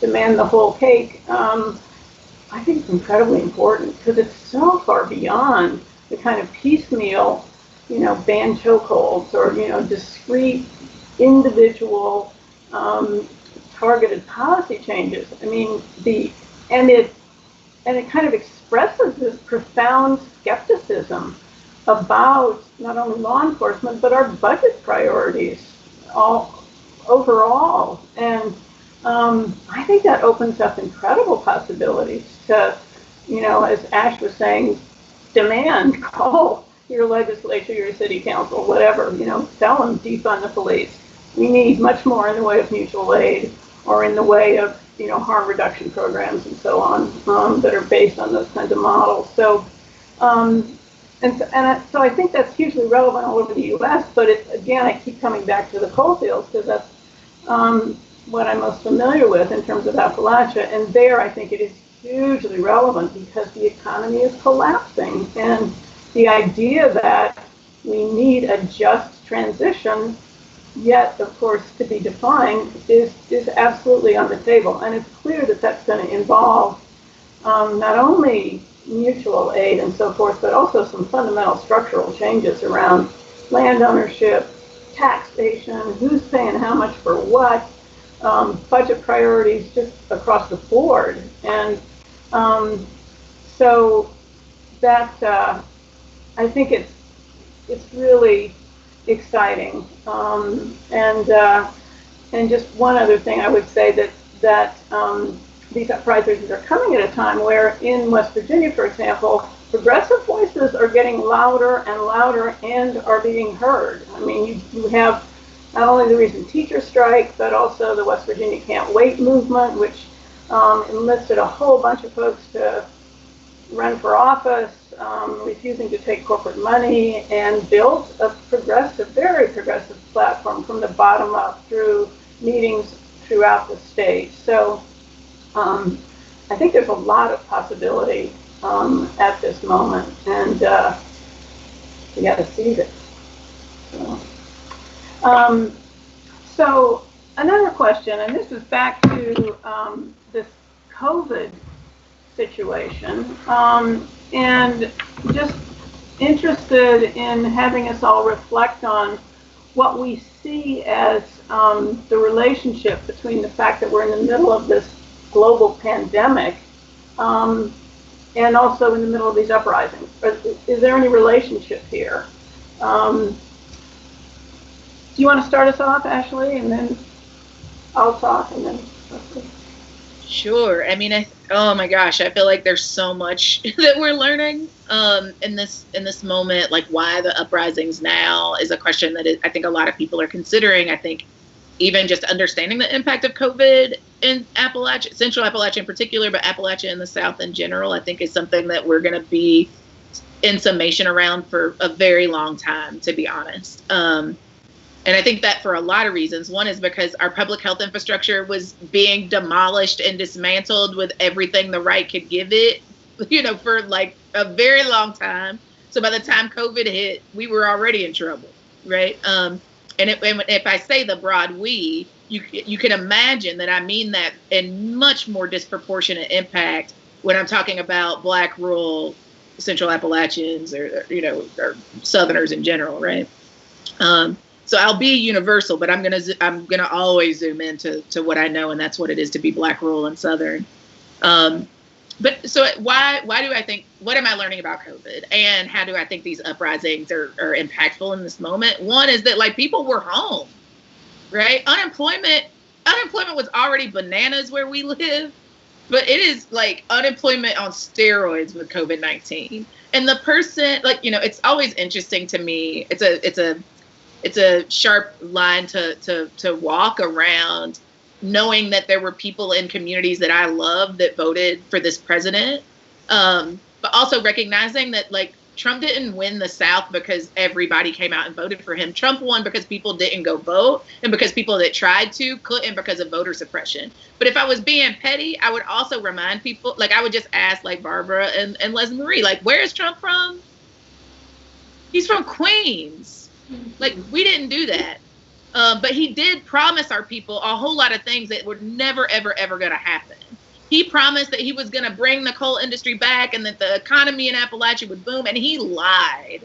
demand the whole cake, I think it's incredibly important because it's so far beyond the kind of piecemeal, ban chokeholds or, discrete, individual, targeted policy changes. I mean, it kind of expresses this profound skepticism about not only law enforcement but our budget priorities overall. And I think that opens up incredible possibilities to, as Ash was saying, call your legislature, your city council, whatever, tell them defund the police. We need much more in the way of mutual aid or in the way of, harm reduction programs and so on, that are based on those kinds of models. So, so I think that's hugely relevant all over the U.S., but again, I keep coming back to the coal fields because that's what I'm most familiar with in terms of Appalachia. And there I think it is hugely relevant because the economy is collapsing. And the idea that we need a just transition, yet of course to be defined, is absolutely on the table. And it's clear that that's going to involve not only mutual aid and so forth, but also some fundamental structural changes around land ownership, taxation, who's paying how much for what, budget priorities just across the board. And so that I think it's really exciting. And just one other thing I would say that these uprisings are coming at a time where in West Virginia, for example, progressive voices are getting louder and louder and are being heard. I mean, you have not only the recent teacher strike, but also the West Virginia Can't Wait movement, which enlisted a whole bunch of folks to run for office, refusing to take corporate money, and built a progressive, very progressive platform from the bottom up through meetings throughout the state. So I think there's a lot of possibility at this moment, and we got to seize it. So another question, and this is back to this COVID situation, and just interested in having us all reflect on what we see as the relationship between the fact that we're in the middle of this global pandemic and also in the middle of these uprisings. Is there any relationship here? Do you want to start us off, Ash-Lee, and then I'll talk, and then Lesley? Sure. I mean, oh my gosh, I feel like there's so much that we're learning in this moment. Like, why the uprisings now is a question that I think a lot of people are considering. I think even just understanding the impact of COVID in Appalachia, Central Appalachia in particular, but Appalachia in the South in general, I think is something that we're going to be in summation around for a very long time, to be honest. And I think that for a lot of reasons. One is because our public health infrastructure was being demolished and dismantled with everything the right could give it, for like a very long time. So by the time COVID hit, we were already in trouble, right? And if I say the broad we, you can imagine that I mean that in much more disproportionate impact when I'm talking about Black, rural, Central Appalachians or Southerners in general, right? So I'll be universal, but I'm gonna always zoom into what I know, and that's what it is to be Black, rural, and Southern. But so why do I think? What am I learning about COVID, and how do I think these uprisings are impactful in this moment? One is that like people were home, right? Unemployment was already bananas where we live, but it is like unemployment on steroids with COVID-19. And the person, it's always interesting to me. It's a sharp line to walk around, knowing that there were people in communities that I love that voted for this president, but also recognizing that Trump didn't win the South because everybody came out and voted for him. Trump won because people didn't go vote, and because people that tried to couldn't because of voter suppression. But if I was being petty, I would also remind people, I would just ask Barbara and Lesley-Marie, where is Trump from? He's from Queens. We didn't do that. But he did promise our people a whole lot of things that were never, ever, ever going to happen. He promised that he was going to bring the coal industry back and that the economy in Appalachia would boom. And he lied.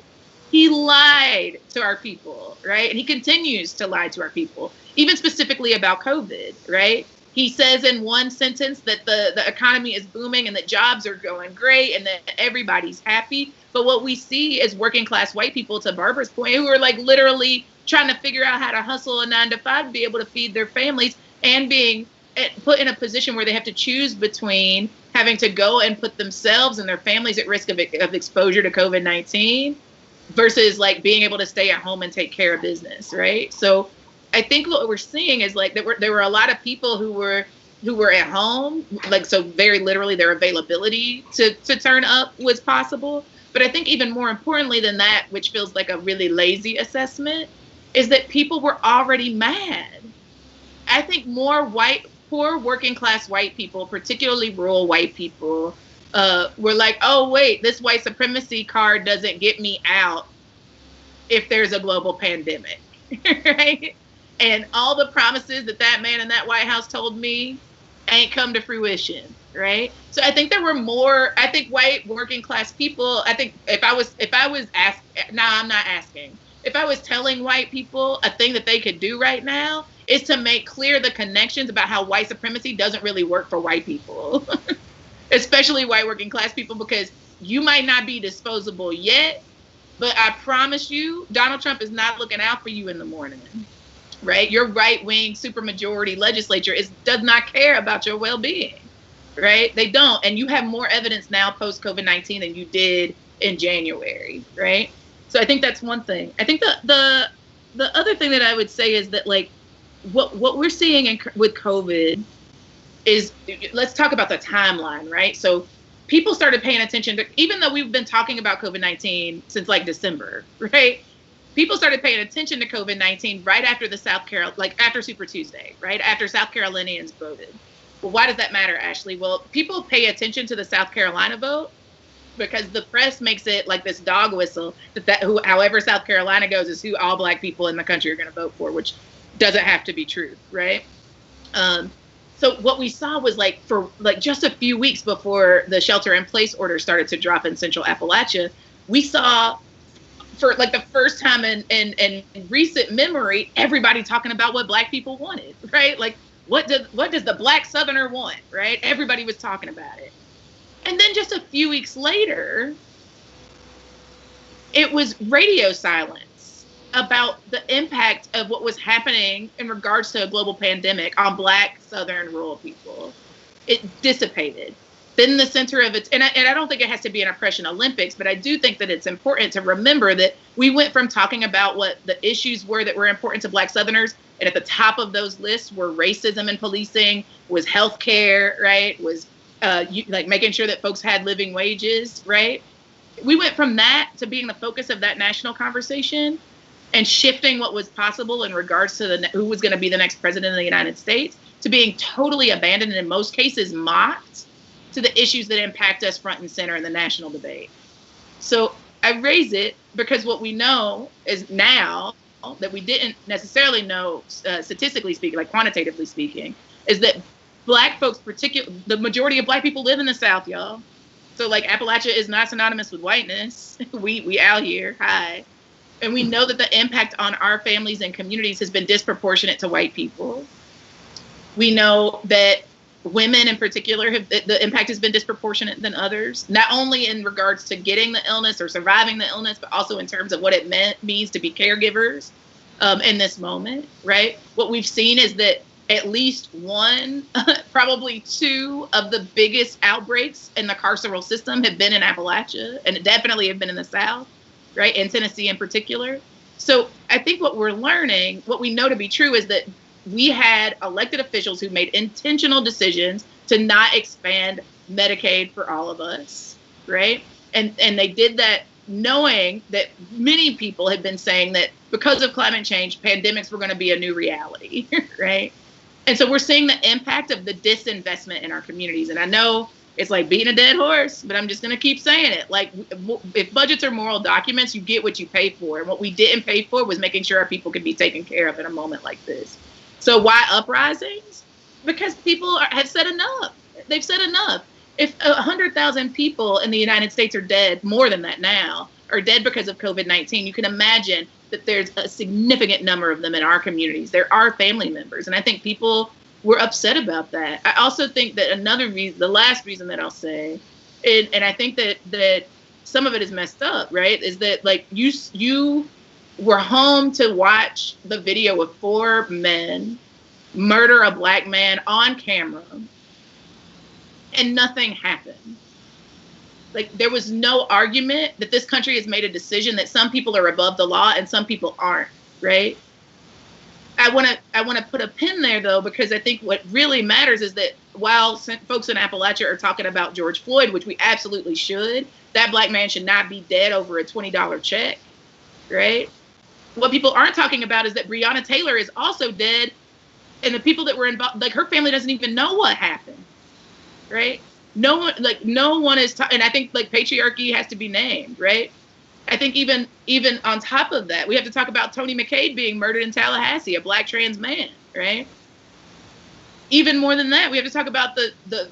He lied to our people, right? And he continues to lie to our people, even specifically about COVID, right? He says in one sentence that the economy is booming and that jobs are going great and that everybody's happy. But what we see is working class white people, to Barbara's point, who are like literally trying to figure out how to hustle a 9-to-5 to be able to feed their families and being put in a position where they have to choose between having to go and put themselves and their families at risk of exposure to COVID-19 versus like being able to stay at home and take care of business, right? So I think what we're seeing is like there were a lot of people who were at home, like, so very literally their availability to turn up was possible. But I think even more importantly than that, which feels like a really lazy assessment, is that people were already mad. I think more poor working class white people, particularly rural white people, were like, oh, wait, this white supremacy card doesn't get me out if there's a global pandemic, right? And all the promises that man in that White House told me ain't come to fruition, right? So I think there were more, I think white working class people, I think if I was asked, I'm not asking. If I was telling white people a thing that they could do right now is to make clear the connections about how white supremacy doesn't really work for white people, especially white working class people, because you might not be disposable yet, but I promise you, Donald Trump is not looking out for you in the morning, right? Your right-wing supermajority legislature does not care about your well-being, right? They don't. And you have more evidence now post-COVID-19 than you did in January, right? So I think that's one thing. I think the other thing that I would say is that, like, what we're seeing with COVID is, let's talk about the timeline, right? So people started paying attention to, even though we've been talking about COVID-19 since like December, right? People started paying attention to COVID-19 right after after Super Tuesday, right? After South Carolinians voted. Well, why does that matter, Ashley? Well, people pay attention to the South Carolina vote because the press makes it like this dog whistle however South Carolina goes is who all Black people in the country are going to vote for, which doesn't have to be true, right? So what we saw was like for like just a few weeks before the shelter-in-place order started to drop in Central Appalachia, we saw for like the first time in recent memory, everybody talking about what Black people wanted, right? Like what does the Black Southerner want, right? Everybody was talking about it. And then just a few weeks later, it was radio silence about the impact of what was happening in regards to a global pandemic on Black Southern rural people. It dissipated. Then the center of it, and I don't think it has to be an oppression Olympics, but I do think that it's important to remember that we went from talking about what the issues were that were important to Black Southerners, and at the top of those lists were racism and policing, was healthcare, right? Was like making sure that folks had living wages, right? We went from that to being the focus of that national conversation and shifting what was possible in regards to who was going to be the next president of the United States to being totally abandoned and in most cases mocked to the issues that impact us front and center in the national debate. So I raise it because what we know is now that we didn't necessarily know statistically speaking, like quantitatively speaking, is that Black folks, the majority of Black people live in the South, y'all. So like Appalachia is not synonymous with whiteness. We out here, hi. And we know that the impact on our families and communities has been disproportionate to white people. We know that women in particular, the impact has been disproportionate than others, not only in regards to getting the illness or surviving the illness, but also in terms of what it means to be caregivers in this moment, right? What we've seen is that at least one, probably two of the biggest outbreaks in the carceral system have been in Appalachia, and definitely have been in the South, right? In Tennessee in particular. So I think what we're learning, what we know to be true is that we had elected officials who made intentional decisions to not expand Medicaid for all of us, right? And they did that knowing that many people had been saying that because of climate change, pandemics were going to be a new reality, right? And so we're seeing the impact of the disinvestment in our communities. And I know It's like beating a dead horse, but I'm just going to keep saying it. Like, if budgets are moral documents, you get what you pay for. And what we didn't pay for was making sure our people could be taken care of in a moment like this. So why uprisings? Because people have said enough. They've said enough. If 100,000 people in the United States are dead, more than that now, are dead because of COVID-19, you can imagine that there's a significant number of them in our communities. There are family members. And I think people were upset about that. I also think that another reason, the last reason that I'll say, and I think that some of it is messed up, right? Is that like you were home to watch the video of 4 men murder a Black man on camera and nothing happened. Like, there was no argument that this country has made a decision that some people are above the law and some people aren't, right? I want to put a pin there, though, because I think what really matters is that while folks in Appalachia are talking about George Floyd, which we absolutely should, that Black man should not be dead over a $20 check, right? What people aren't talking about is that Breonna Taylor is also dead, and the people that were involved, like, her family doesn't even know what happened, right? No one is, and I think like patriarchy has to be named, right? I think even on top of that, we have to talk about Tony McCabe being murdered in Tallahassee, a Black trans man, right? Even more than that, we have to talk about the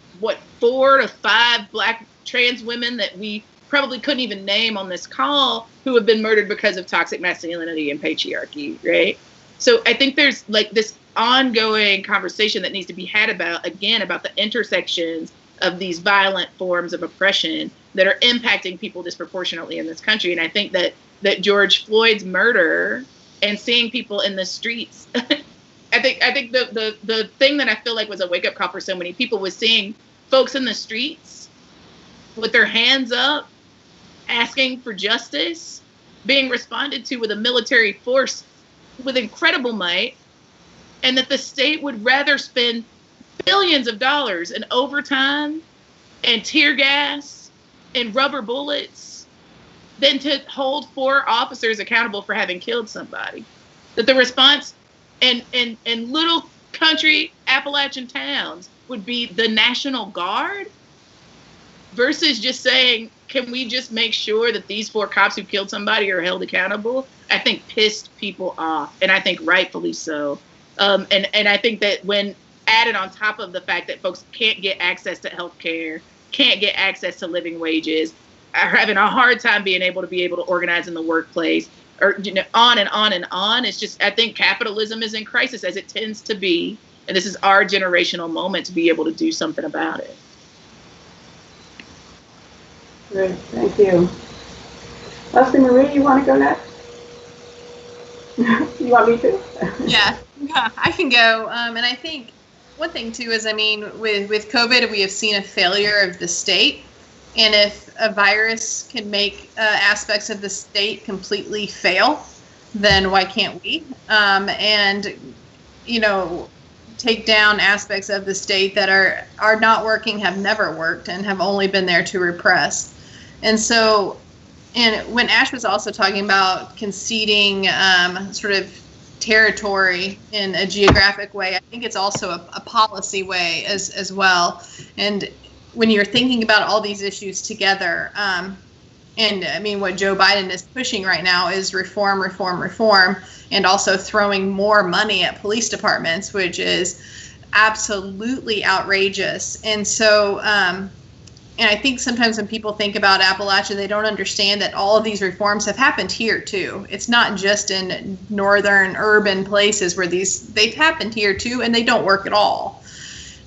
4 to 5 Black trans women that we probably couldn't even name on this call who have been murdered because of toxic masculinity and patriarchy, right? So I think there's like this ongoing conversation that needs to be had about the intersections of these violent forms of oppression that are impacting people disproportionately in this country. And I think that George Floyd's murder and seeing people in the streets, I think the thing that I feel like was a wake-up call for so many people was seeing folks in the streets with their hands up, asking for justice, being responded to with a military force with incredible might, and that the state would rather spend billions of dollars in overtime and tear gas and rubber bullets than to hold 4 officers accountable for having killed somebody. That the response in little country Appalachian towns would be the National Guard versus just saying, can we just make sure that these 4 cops who killed somebody are held accountable? I think pissed people off, and I think rightfully so. And I think that when added on top of the fact that folks can't get access to health care, can't get access to living wages, are having a hard time being able to organize in the workplace, or on and on and on. It's just, I think capitalism is in crisis, as it tends to be, and this is our generational moment to be able to do something about it. Great, thank you. Lesley-Marie, you want to go next? You want me to? Yeah, I can go. And I think one thing too is, I mean, with COVID, we have seen a failure of the state. And if a virus can make aspects of the state completely fail, then why can't we? And, take down aspects of the state that are not working, have never worked, and have only been there to repress. And so, and when Ash was also talking about conceding sort of territory in a geographic way, I think it's also a policy way as well. And when you're thinking about all these issues together, and I mean, what Joe Biden is pushing right now is reform, reform, reform, and also throwing more money at police departments, which is absolutely outrageous. And so, and I think sometimes when people think about Appalachia, they don't understand that all of these reforms have happened here too. It's not just in northern urban places where they've happened here too, and they don't work at all.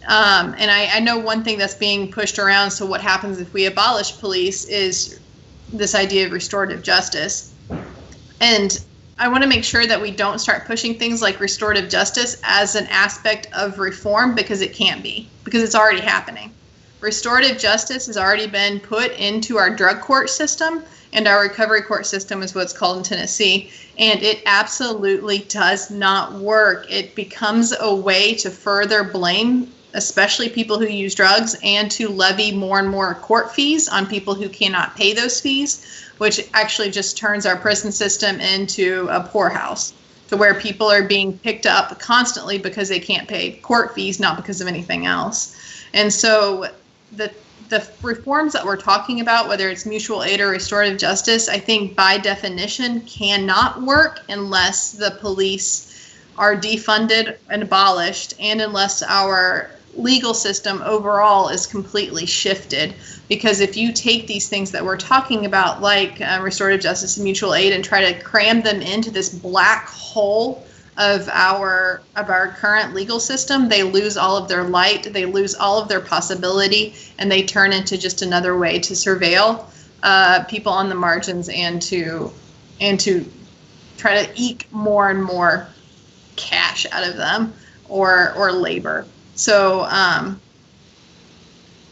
And I know one thing that's being pushed around, so what happens if we abolish police, is this idea of restorative justice. And I want to make sure that we don't start pushing things like restorative justice as an aspect of reform, because it can't be, because it's already happening. Restorative justice has already been put into our drug court system, and our recovery court system is what's called in Tennessee, and it absolutely does not work. It becomes a way to further blame, especially people who use drugs, and to levy more and more court fees on people who cannot pay those fees, which actually just turns our prison system into a poorhouse, to where people are being picked up constantly because they can't pay court fees, not because of anything else. And so the reforms that we're talking about, whether it's mutual aid or restorative justice, I think by definition cannot work unless the police are defunded and abolished, and unless our legal system overall is completely shifted. Because if you take these things that we're talking about, like restorative justice and mutual aid, and try to cram them into this black hole of our current legal system, they lose all of their light, they lose all of their possibility, and they turn into just another way to surveil people on the margins and to try to eke more and more cash out of them or labor. So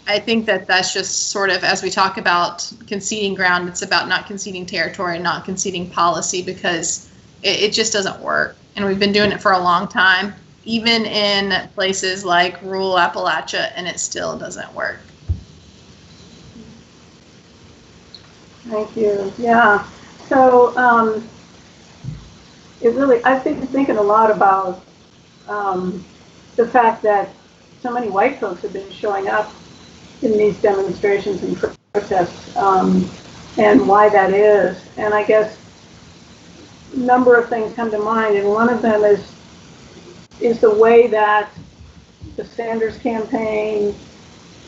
I think that's just sort of, as we talk about conceding ground, it's about not conceding territory and not conceding policy, because it just doesn't work. And we've been doing it for a long time, even in places like rural Appalachia, and it still doesn't work. Thank you. Yeah. So I've been thinking a lot about the fact that so many white folks have been showing up in these demonstrations and protests, and why that is. And I guess a number of things come to mind, and one of them is the way that the Sanders campaign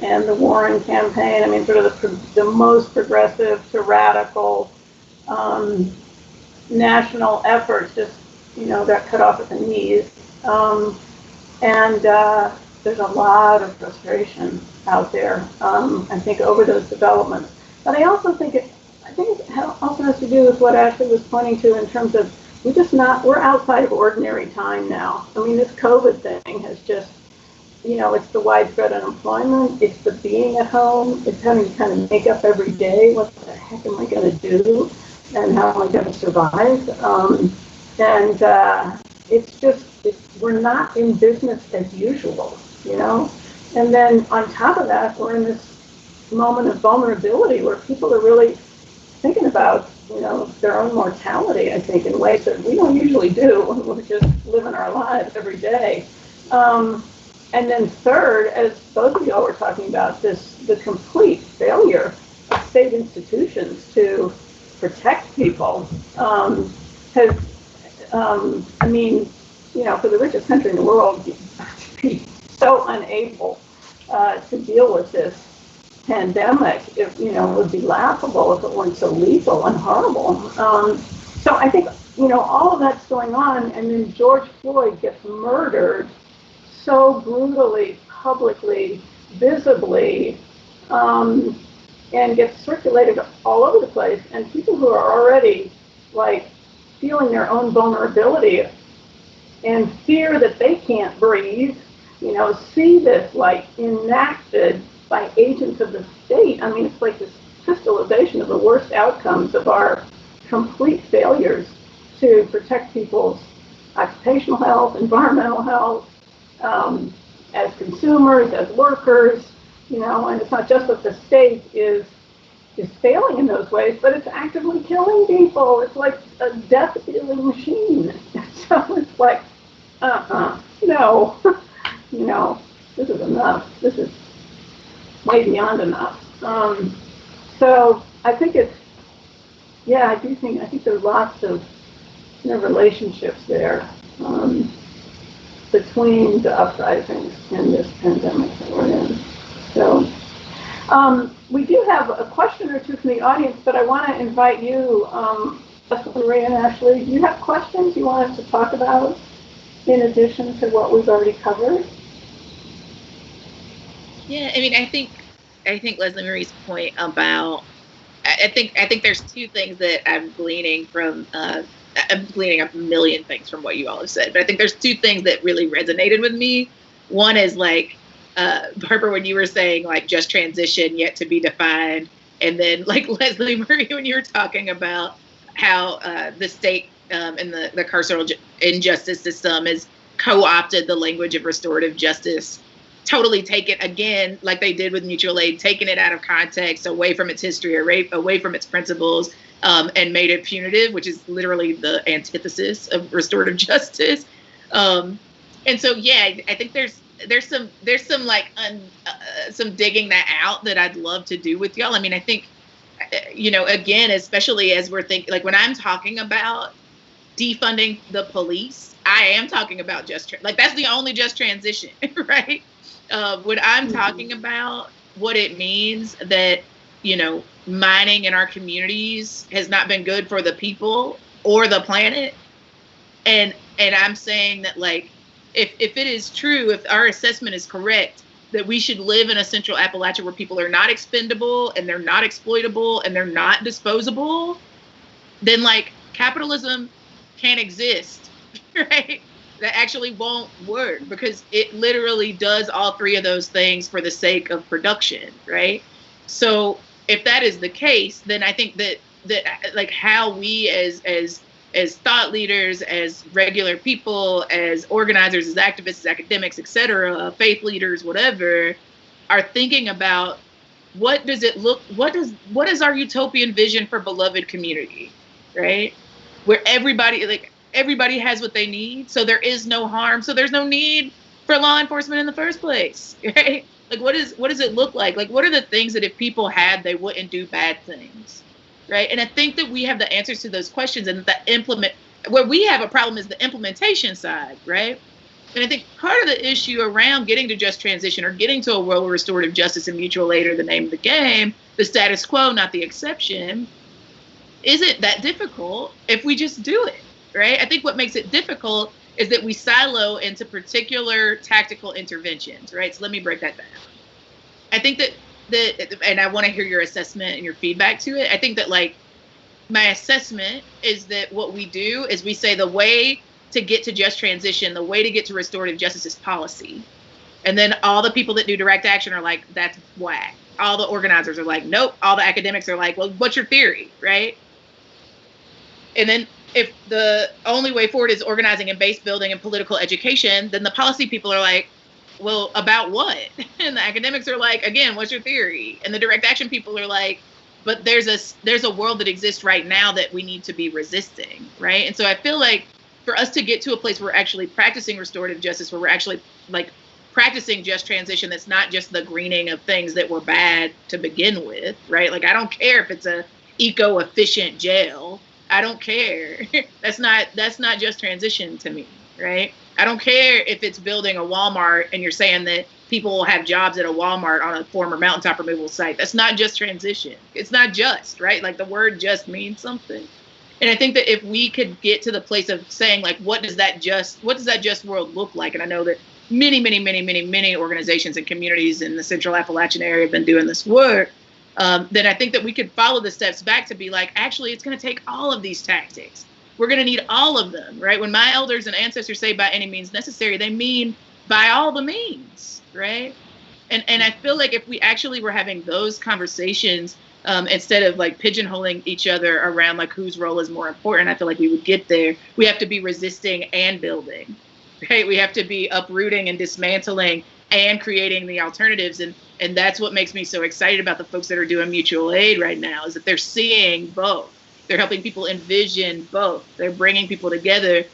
and the Warren campaign, I mean, sort of the most progressive to radical national efforts just, got cut off at the knees. And there's a lot of frustration out there, I think, over those developments. But I also think it also has to do with what Ash-Lee was pointing to in terms of we're outside of ordinary time now. I mean, this COVID thing has just, it's the widespread unemployment, it's the being at home, it's having to kind of make up every day, what the heck am I going to do, and how am I going to survive? We're not in business as usual, And then on top of that, we're in this moment of vulnerability where people are really thinking about, their own mortality, I think, in ways that we don't usually do when we're just living our lives every day. And then third, as both of y'all were talking about, the complete failure of state institutions to protect people has, for the richest country in the world to be so unable to deal with this pandemic, it would be laughable if it weren't so lethal and horrible. So I think, all of that's going on, and then George Floyd gets murdered so brutally, publicly, visibly, and gets circulated all over the place, and people who are already feeling their own vulnerability and fear that they can't breathe, see this enacted by agents of the state. I mean, it's like this crystallization of the worst outcomes of our complete failures to protect people's occupational health, environmental health, as consumers, as workers, and it's not just that the state is failing in those ways, but it's actively killing people. It's like a death-dealing machine. So it's like, no, this is enough. This is way beyond enough. So I think I think there's lots of relationships there between the uprisings and this pandemic that we're in. So we do have a question or two from the audience, but I want to invite you, Lesley-Marie and Ash-Lee, do you have questions you want us to talk about in addition to what we've already covered? Yeah, I mean, I think Lesley-Marie's point about, I think there's two things that I'm gleaning from, I'm gleaning a million things from what you all have said, but I think there's two things that really resonated with me. One is Barbara, when you were saying just transition yet to be defined, and then Lesley-Marie, when you were talking about how the state and the carceral injustice system has co-opted the language of restorative justice, totally take it again, like they did with mutual aid, taking it out of context, away from its history, away from its principles, and made it punitive, which is literally the antithesis of restorative justice. And so, yeah, I think there's there's some like some digging that out that I'd love to do with y'all. I mean, I think, again, especially as we're thinking, like when I'm talking about defunding the police, I am talking about that's the only just transition, right? When I'm talking about what it means that, mining in our communities has not been good for the people or the planet. And I'm saying that, like, if it is true, if our assessment is correct, that we should live in a central Appalachia where people are not expendable and they're not exploitable and they're not disposable, then like capitalism can't exist, right? That actually won't work because it literally does all three of those things for the sake of production, right? So if that is the case, then I think that like how we as thought leaders, as regular people, as organizers, as activists, as academics, etc., faith leaders, whatever, are thinking about what is our utopian vision for beloved community, right? Where everybody has what they need, so there is no harm, so there's no need for law enforcement in the first place, right? Like what does it look like? Like what are the things that if people had, they wouldn't do bad things? Right. And I think that we have the answers to those questions, and where we have a problem is the implementation side. Right. And I think part of the issue around getting to just transition or getting to a world where restorative justice and mutual aid are the name of the game, the status quo, not the exception, isn't that difficult if we just do it. Right. I think what makes it difficult is that we silo into particular tactical interventions. Right. So let me break that down. I think that and I want to hear your assessment and your feedback to it. I think that like my assessment is that what we do is we say the way to get to just transition, the way to get to restorative justice is policy. And then all the people that do direct action are like, that's whack. All the organizers are like, nope. All the academics are like, well, what's your theory, right? And then if the only way forward is organizing and base building and political education, then the policy people are like, well, about what? And the academics are like, again, what's your theory? And the direct action people are like, but there's a world that exists right now that we need to be resisting, right? And so I feel like for us to get to a place where we're actually practicing restorative justice, where we're actually like practicing just transition, that's not just the greening of things that were bad to begin with, right? Like I don't care if it's a eco-efficient jail. I don't care. That's not just transition to me, right? I don't care if it's building a Walmart and you're saying that people will have jobs at a Walmart on a former mountaintop removal site. That's not just transition. It's not just, right? Like the word just means something. And I think that if we could get to the place of saying like, what does that just world look like? And I know that many organizations and communities in the Central Appalachian area have been doing this work. Then I think that we could follow the steps back to be like, actually, it's going to take all of these tactics. We're going to need all of them, right? When my elders and ancestors say by any means necessary, they mean by all the means, right? And I feel like if we actually were having those conversations instead of like pigeonholing each other around like whose role is more important, I feel like we would get there. We have to be resisting and building, right? We have to be uprooting and dismantling and creating the alternatives. And that's what makes me so excited about the folks that are doing mutual aid right now, is that they're seeing both. They're helping people envision both. They're bringing people together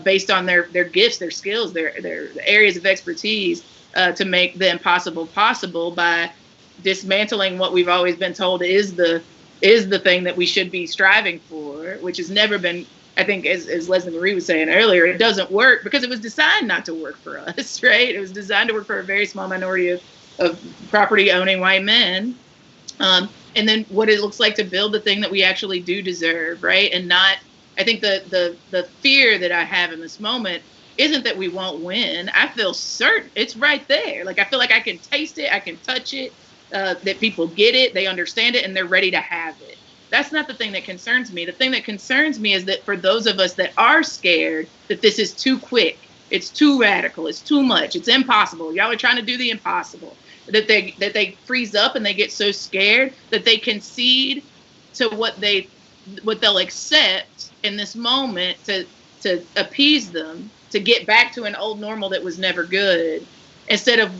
based on their gifts, their skills, their areas of expertise to make the impossible possible by dismantling what we've always been told is the thing that we should be striving for, which has never been, I think, as Lesley-Marie was saying earlier, it doesn't work because it was designed not to work for us, right? It was designed to work for a very small minority of property-owning white men. And then what it looks like to build the thing that we actually do deserve, right? And not, I think the fear that I have in this moment isn't that we won't win. I feel certain it's right there. Like, I feel like I can taste it, I can touch it, that people get it, they understand it, and they're ready to have it. That's not the thing that concerns me. The thing that concerns me is that for those of us that are scared that this is too quick, it's too radical, it's too much, it's impossible. Y'all are trying to do the impossible. That they freeze up and they get so scared that they concede to what they'll accept in this moment to appease them, to get back to an old normal that was never good, instead of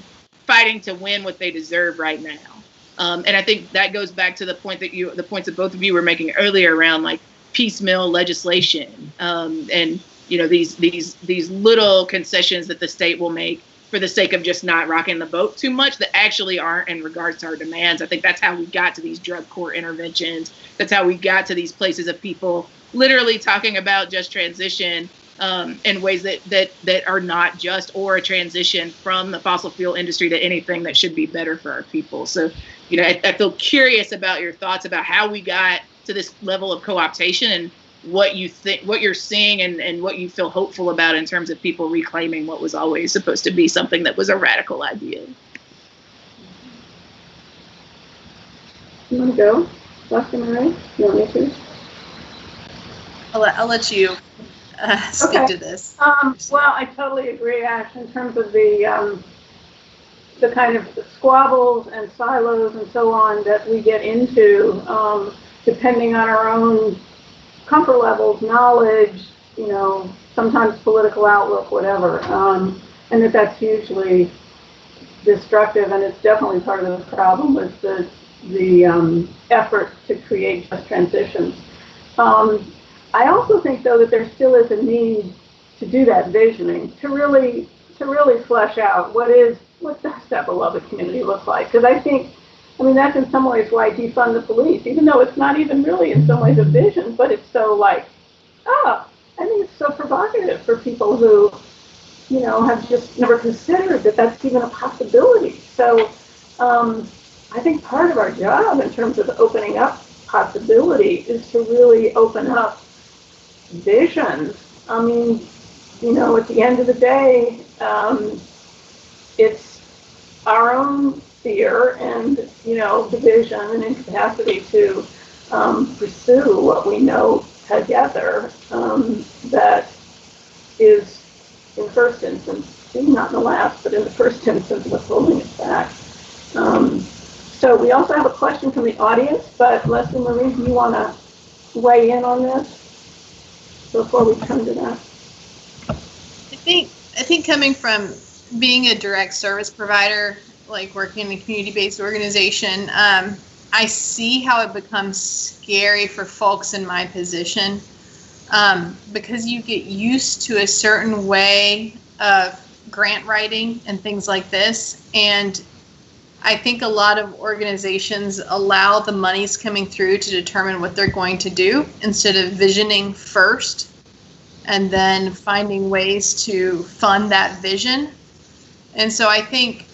fighting to win what they deserve right now. And I think that goes back to the points that both of you were making earlier around like piecemeal legislation, and these little concessions that the state will make for the sake of just not rocking the boat too much that actually aren't in regards to our demands. I think that's how we got to these drug court interventions. That's how we got to these places of people literally talking about just transition in ways that are not just, or a transition from the fossil fuel industry to anything that should be better for our people. So, you know, I feel curious about your thoughts about how we got to this level of co-optation and what you think, what you're seeing, and what you feel hopeful about in terms of people reclaiming what was always supposed to be something that was a radical idea. You want to go, Lesley-Marie? You want me to? I'll let you speak to this. Well, I totally agree, Ash, in terms of the kind of squabbles and silos and so on that we get into, depending on our own comfort levels, knowledge, you know, sometimes political outlook, whatever, and that's hugely destructive, and it's definitely part of the problem with the effort to create just transitions. I also think, though, that there still is a need to do that visioning, to really flesh out what does that beloved community look like? Because I mean, that's in some ways why I defund the police, even though it's not even really in some ways a vision, but it's so like, I think it's so provocative for people who, you know, have just never considered that that's even a possibility. So I think part of our job in terms of opening up possibility is to really open up visions. I mean, you know, at the end of the day, it's our own fear and, you know, division and incapacity to pursue what we know together that is, in first instance, maybe not in the last, but in the first instance, what's holding us back. So we also have a question from the audience, but Lesley-Marie, do you want to weigh in on this before we come to that? I think coming from being a direct service provider, like working in a community-based organization, I see how it becomes scary for folks in my position because you get used to a certain way of grant writing and things like this. And I think a lot of organizations allow the monies coming through to determine what they're going to do instead of visioning first and then finding ways to fund that vision. And so I think,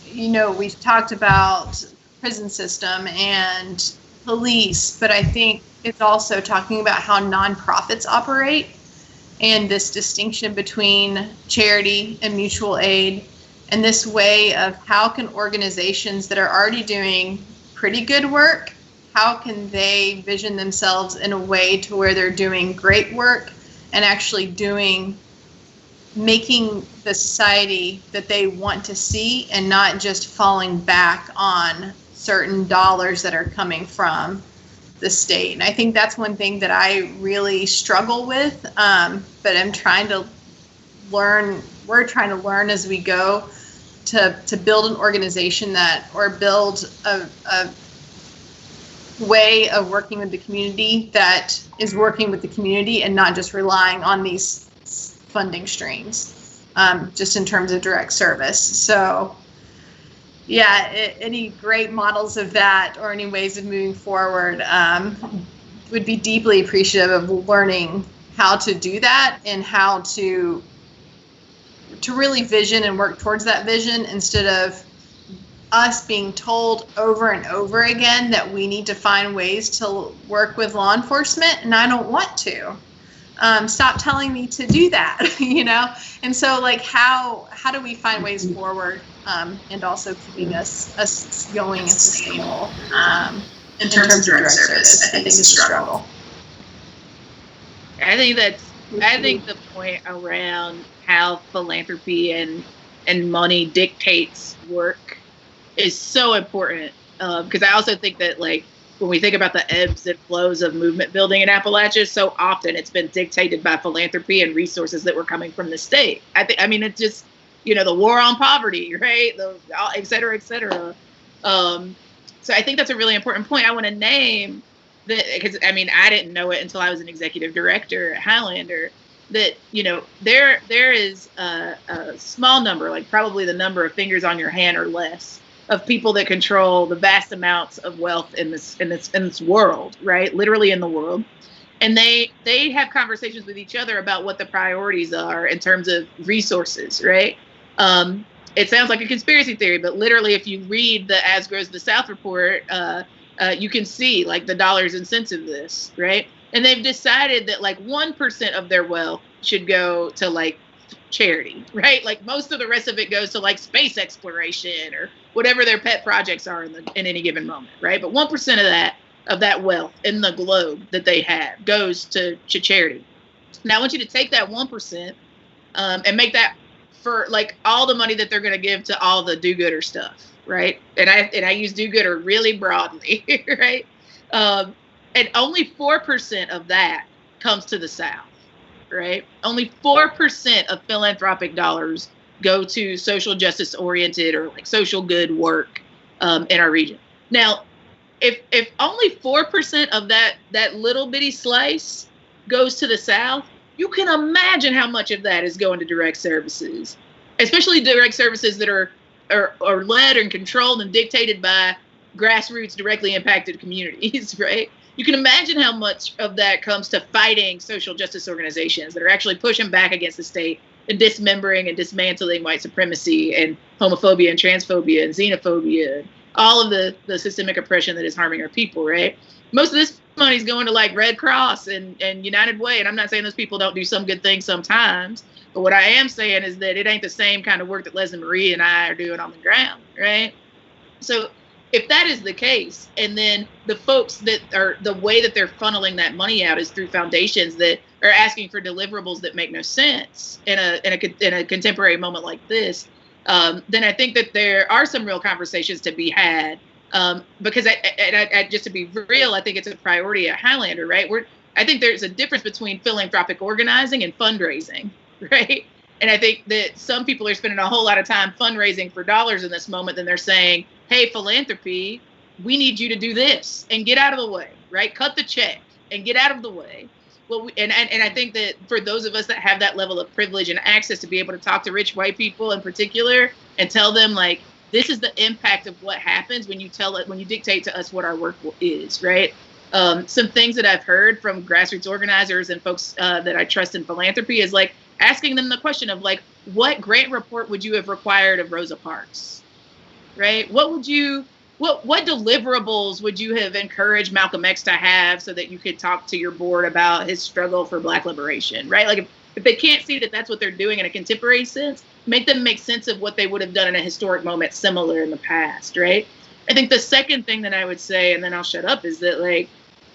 you know, we've talked about prison system and police, but I think it's also talking about how nonprofits operate and this distinction between charity and mutual aid, and this way of how can organizations that are already doing pretty good work, how can they vision themselves in a way to where they're doing great work and actually making the society that they want to see and not just falling back on certain dollars that are coming from the state. And I think that's one thing that I really struggle with, but I'm trying to learn, we're trying to learn as we go to build an organization or build a way of working with the community that is working with the community and not just relying on these funding streams, just in terms of direct service. So yeah, any great models of that or any ways of moving forward would be deeply appreciative of learning how to do that and how to really vision and work towards that vision instead of us being told over and over again that we need to find ways to work with law enforcement, and I don't want to. Stop telling me to do that, you know? And so, like, how do we find ways forward and also keeping us going and sustainable in terms of direct service? I think it's a struggle. I think the point around how philanthropy and money dictates work is so important, because I also think that, like, when we think about the ebbs and flows of movement building in Appalachia, so often it's been dictated by philanthropy and resources that were coming from the state. I mean, it's just, you know, the war on poverty, right? Et cetera, et cetera. So I think that's a really important point. I want to name that, because I mean, I didn't know it until I was an executive director at Highlander. that, there is a small number, like probably the number of fingers on your hand or less, of people that control the vast amounts of wealth in this world, right? Literally in the world. And they have conversations with each other about what the priorities are in terms of resources, right? It sounds like a conspiracy theory, but literally, if you read the As Grows the South report, you can see like the dollars and cents of this, right? And they've decided that like 1% of their wealth should go to like charity, right? Like most of the rest of it goes to like space exploration or whatever their pet projects are in any given moment, right? But 1% of that wealth in the globe that they have goes to charity. Now I want you to take that 1% and make that for like all the money that they're going to give to all the do-gooder stuff, right? And I use do-gooder really broadly, right? And only 4% of that comes to the South, right? Only 4% of philanthropic dollars go to social justice oriented or like social good work in our region. Now, if only 4% of that little bitty slice goes to the South, you can imagine how much of that is going to direct services, especially direct services that are led and controlled and dictated by grassroots directly impacted communities, right? You can imagine how much of that comes to fighting social justice organizations that are actually pushing back against the state and dismembering and dismantling white supremacy and homophobia and transphobia and xenophobia, and all of the systemic oppression that is harming our people, right? Most of this money is going to like Red Cross and United Way. And I'm not saying those people don't do some good things sometimes, but what I am saying is that it ain't the same kind of work that Lesley-Marie and I are doing on the ground, right? So if that is the case, and then the folks that are, the way that they're funneling that money out is through foundations that are asking for deliverables that make no sense in a contemporary moment like this, then I think that there are some real conversations to be had. Because I just to be real, I think it's a priority at Highlander, right? I think there's a difference between philanthropic organizing and fundraising, right? And I think that some people are spending a whole lot of time fundraising for dollars in this moment. Then they're saying, hey, philanthropy, we need you to do this and get out of the way, right? Cut the check and get out of the way. Well, and I think that for those of us that have that level of privilege and access to be able to talk to rich white people in particular and tell them like, this is the impact of what happens when you dictate to us what our work is, right? Some things that I've heard from grassroots organizers and folks that I trust in philanthropy is like asking them the question of like, what grant report would you have required of Rosa Parks, right? What deliverables would you have encouraged Malcolm X to have so that you could talk to your board about his struggle for Black liberation, right? Like if they can't see that that's what they're doing in a contemporary sense, make them make sense of what they would have done in a historic moment similar in the past, right? I think the second thing that I would say, and then I'll shut up, is that like,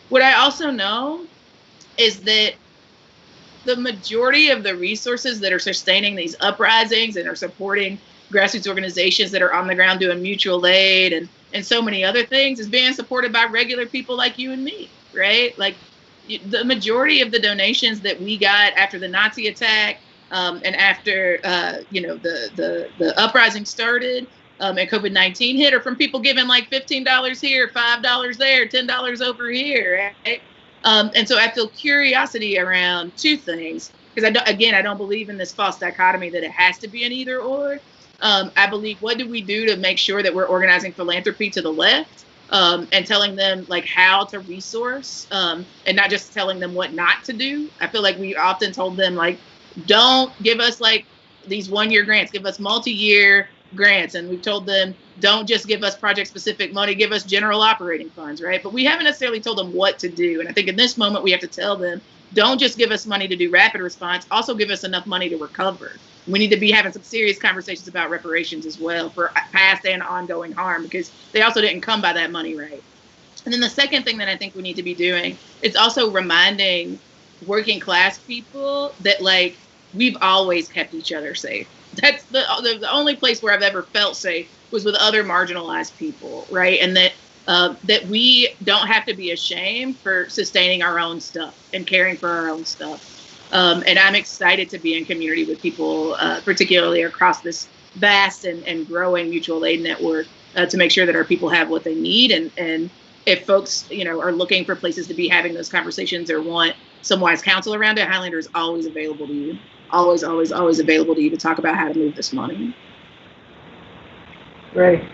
what I also know is that the majority of the resources that are sustaining these uprisings and are supporting grassroots organizations that are on the ground doing mutual aid and so many other things is being supported by regular people like you and me, right? Like the majority of the donations that we got after the Nazi attack and after the uprising started and COVID-19 hit are from people giving like $15 here, $5 there, $10 over here, right? And so I feel curiosity around two things, because I don't believe in this false dichotomy that it has to be an either or. I believe, what do we do to make sure that we're organizing philanthropy to the left and telling them like how to resource and not just telling them what not to do. I feel like we often told them like, don't give us like these 1-year grants, give us multi-year grants. And we've told them, don't just give us project specific money, give us general operating funds, right? But we haven't necessarily told them what to do. And I think in this moment, we have to tell them, don't just give us money to do rapid response, also give us enough money to recover. We need to be having some serious conversations about reparations as well for past and ongoing harm, because they also didn't come by that money, right? And then the second thing that I think we need to be doing is also reminding working class people that like, we've always kept each other safe. That's the only place where I've ever felt safe was with other marginalized people, right? And that we don't have to be ashamed for sustaining our own stuff and caring for our own stuff. And I'm excited to be in community with people, particularly across this vast and growing mutual aid network to make sure that our people have what they need. And if folks, are looking for places to be having those conversations or want some wise counsel around it, Highlander is always available to you. Always, always, always available to you to talk about how to move this money. Great.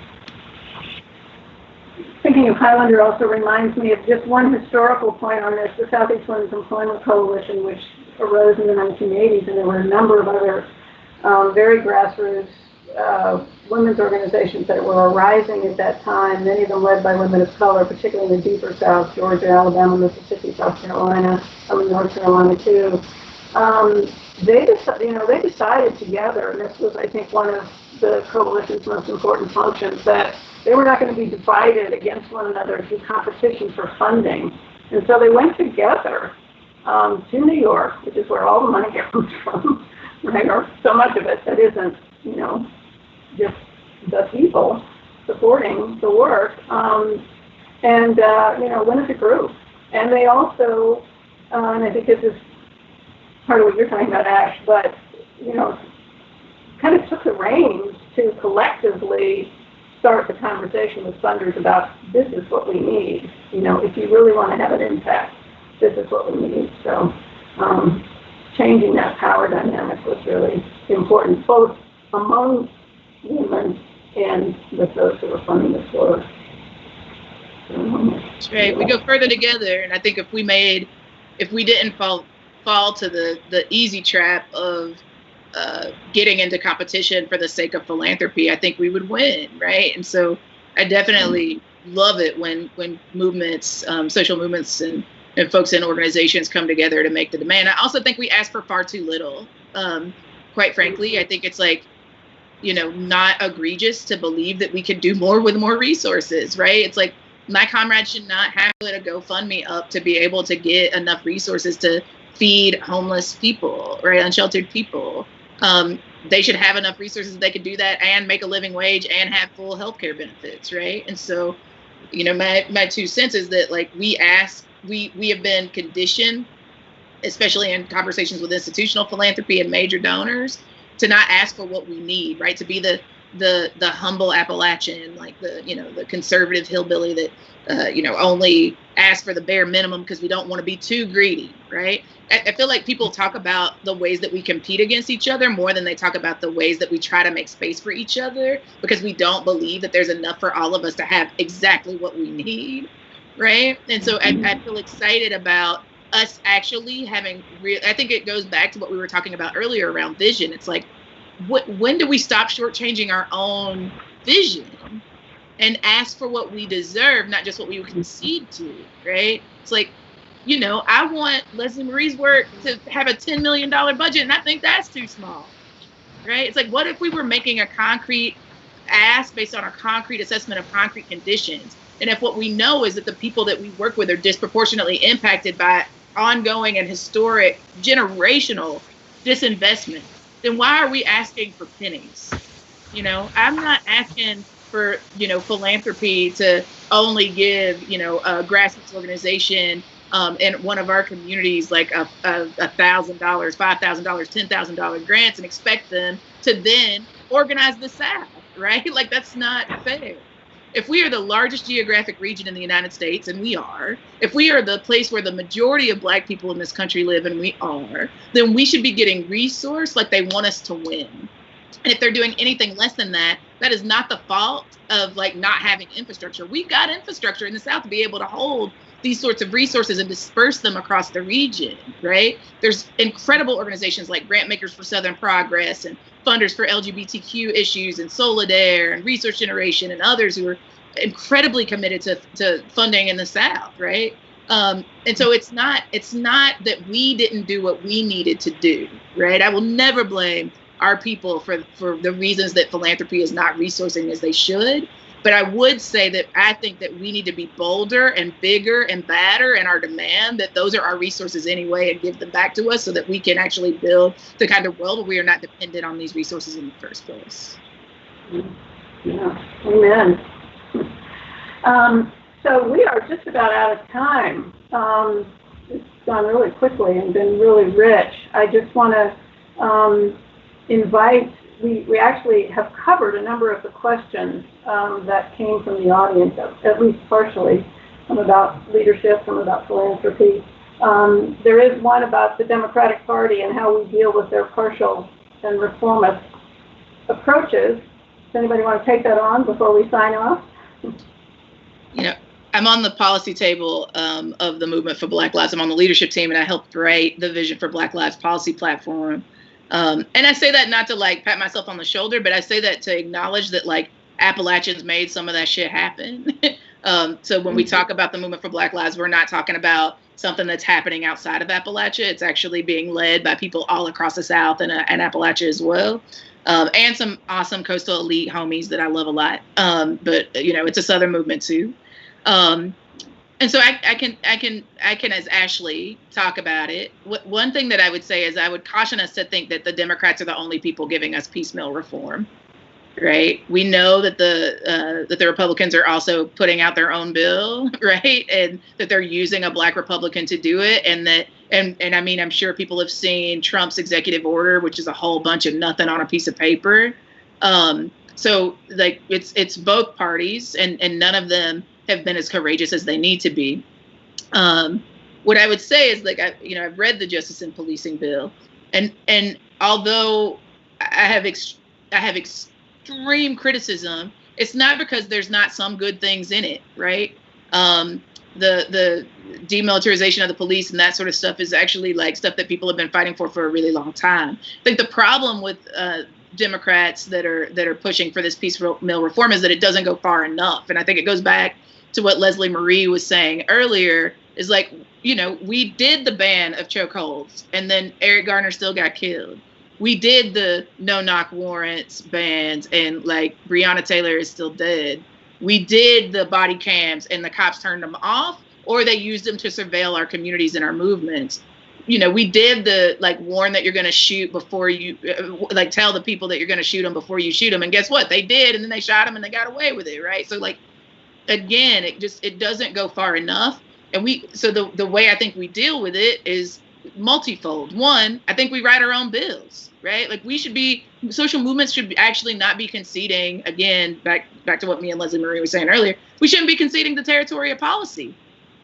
Thinking of Highlander also reminds me of just one historical point on this, the Southeast Women's Employment Coalition, which arose in the 1980s, and there were a number of other very grassroots women's organizations that were arising at that time, many of them led by women of color, particularly in the deeper South, Georgia, Alabama, Mississippi, South Carolina, some in North Carolina too. They decided together, and this was, I think, one of the coalition's most important functions, that they were not going to be divided against one another through competition for funding. And so they went together to New York, which is where all the money comes from, right? Or so much of it that isn't, just the people supporting the work, went as a group. And they also, and I think this is part of what you're talking about, Ash, but, kind of took the reins to collectively start the conversation with funders about, this is what we need. If you really want to have an impact, this is what we need. So changing that power dynamic was really important, both among women and with those who were funding this work. That's right. We go further together, and I think if we didn't fall to the easy trap of getting into competition for the sake of philanthropy, I think we would win, right? And so I definitely love it when movements, social movements and folks in organizations come together to make the demand. I also think we ask for far too little. Quite frankly, I think it's like, not egregious to believe that we could do more with more resources, right? It's like, my comrades should not have to let a GoFundMe up to be able to get enough resources to feed homeless people, right? Unsheltered people. They should have enough resources that they could do that and make a living wage and have full healthcare benefits, right? And so, my 2 cents is that, like, we have been conditioned, especially in conversations with institutional philanthropy and major donors, to not ask for what we need, right? To be the humble Appalachian, like the conservative hillbilly that only ask for the bare minimum because we don't want to be too greedy, right? I feel like people talk about the ways that we compete against each other more than they talk about the ways that we try to make space for each other, because we don't believe that there's enough for all of us to have exactly what we need, right? And so I feel excited about us actually having I think it goes back to what we were talking about earlier around vision. It's like, when do we stop shortchanging our own vision and ask for what we deserve, not just what we concede to, right? It's like, I want Lesley-Marie's work to have a $10 million budget, and I think that's too small, right? It's like, what if we were making a concrete ask based on a concrete assessment of concrete conditions? And if what we know is that the people that we work with are disproportionately impacted by ongoing and historic generational disinvestment, then why are we asking for pennies? I'm not asking for, philanthropy to only give, a grassroots organization in one of our communities like $1,000, $5,000, $10,000 grants and expect them to then organize the South, right? Like, that's not fair. If we are the largest geographic region in the United States, and we are, if we are the place where the majority of Black people in this country live, and we are, then we should be getting resourced like they want us to win. And if they're doing anything less than that, that is not the fault of, like, not having infrastructure. We've got infrastructure in the South to be able to hold these sorts of resources and disperse them across the region, right? There's incredible organizations like Grant Makers for Southern Progress and funders for LGBTQ issues and Solidaire and Resource Generation and others who are incredibly committed to funding in the South, right? And so it's not that we didn't do what we needed to do, right? I will never blame our people for the reasons that philanthropy is not resourcing as they should. But I would say that I think that we need to be bolder and bigger and badder in our demand that those are our resources anyway and give them back to us so that we can actually build the kind of world where we are not dependent on these resources in the first place. Yeah, amen. So we are just about out of time. It's gone really quickly and been really rich. I just want to invite, we actually have covered a number of the questions that came from the audience, at least partially, some about leadership, some about philanthropy. There is one about the Democratic Party and how we deal with their partial and reformist approaches. Does anybody want to take that on before we sign off? You know, I'm on the policy table of the Movement for Black Lives. I'm on the leadership team, and I helped write the Vision for Black Lives policy platform. And I say that not to like pat myself on the shoulder, but I say that to acknowledge that like Appalachians made some of that shit happen. So when we talk about the Movement for Black Lives, we're not talking about something that's happening outside of Appalachia. It's actually being led by people all across the South and Appalachia as well. And some awesome coastal elite homies that I love a lot. But you know, it's a Southern movement too. And so I can, as Ash-Lee, talk about it. One thing that I would say is I would caution us to think that the Democrats are the only people giving us piecemeal reform, right? We know that the Republicans are also putting out their own bill, right? And that they're using a Black Republican to do it. And I mean, I'm sure people have seen Trump's executive order, which is a whole bunch of nothing on a piece of paper. So like it's both parties, and none of them have been as courageous as they need to be. What I would say is like I've read the Justice and Policing bill, and although I have extreme criticism, it's not because there's not some good things in it, right? The demilitarization of the police and that sort of stuff is actually like stuff that people have been fighting for a really long time. I think the problem with Democrats that are pushing for this piecemeal reform is that it doesn't go far enough. And I think it goes back to what Lesley-Marie was saying earlier, is like, you know, we did the ban of chokeholds, and then Eric Garner still got killed. We did the no-knock warrants bans, and like Breonna Taylor is still dead. We did the body cams, and the cops turned them off, or they used them to surveil our communities and our movements. You know, we did the like warn that you're going to shoot before you like tell the people that you're going to shoot them before you shoot them, and guess what? They did, and then they shot them, and they got away with it, right? So like, again, it doesn't go far enough. And so the way I think we deal with it is multifold. One, I think we write our own bills, right? Like social movements should actually not be conceding, again, back to what me and Lesley-Marie were saying earlier, we shouldn't be conceding the territory of policy,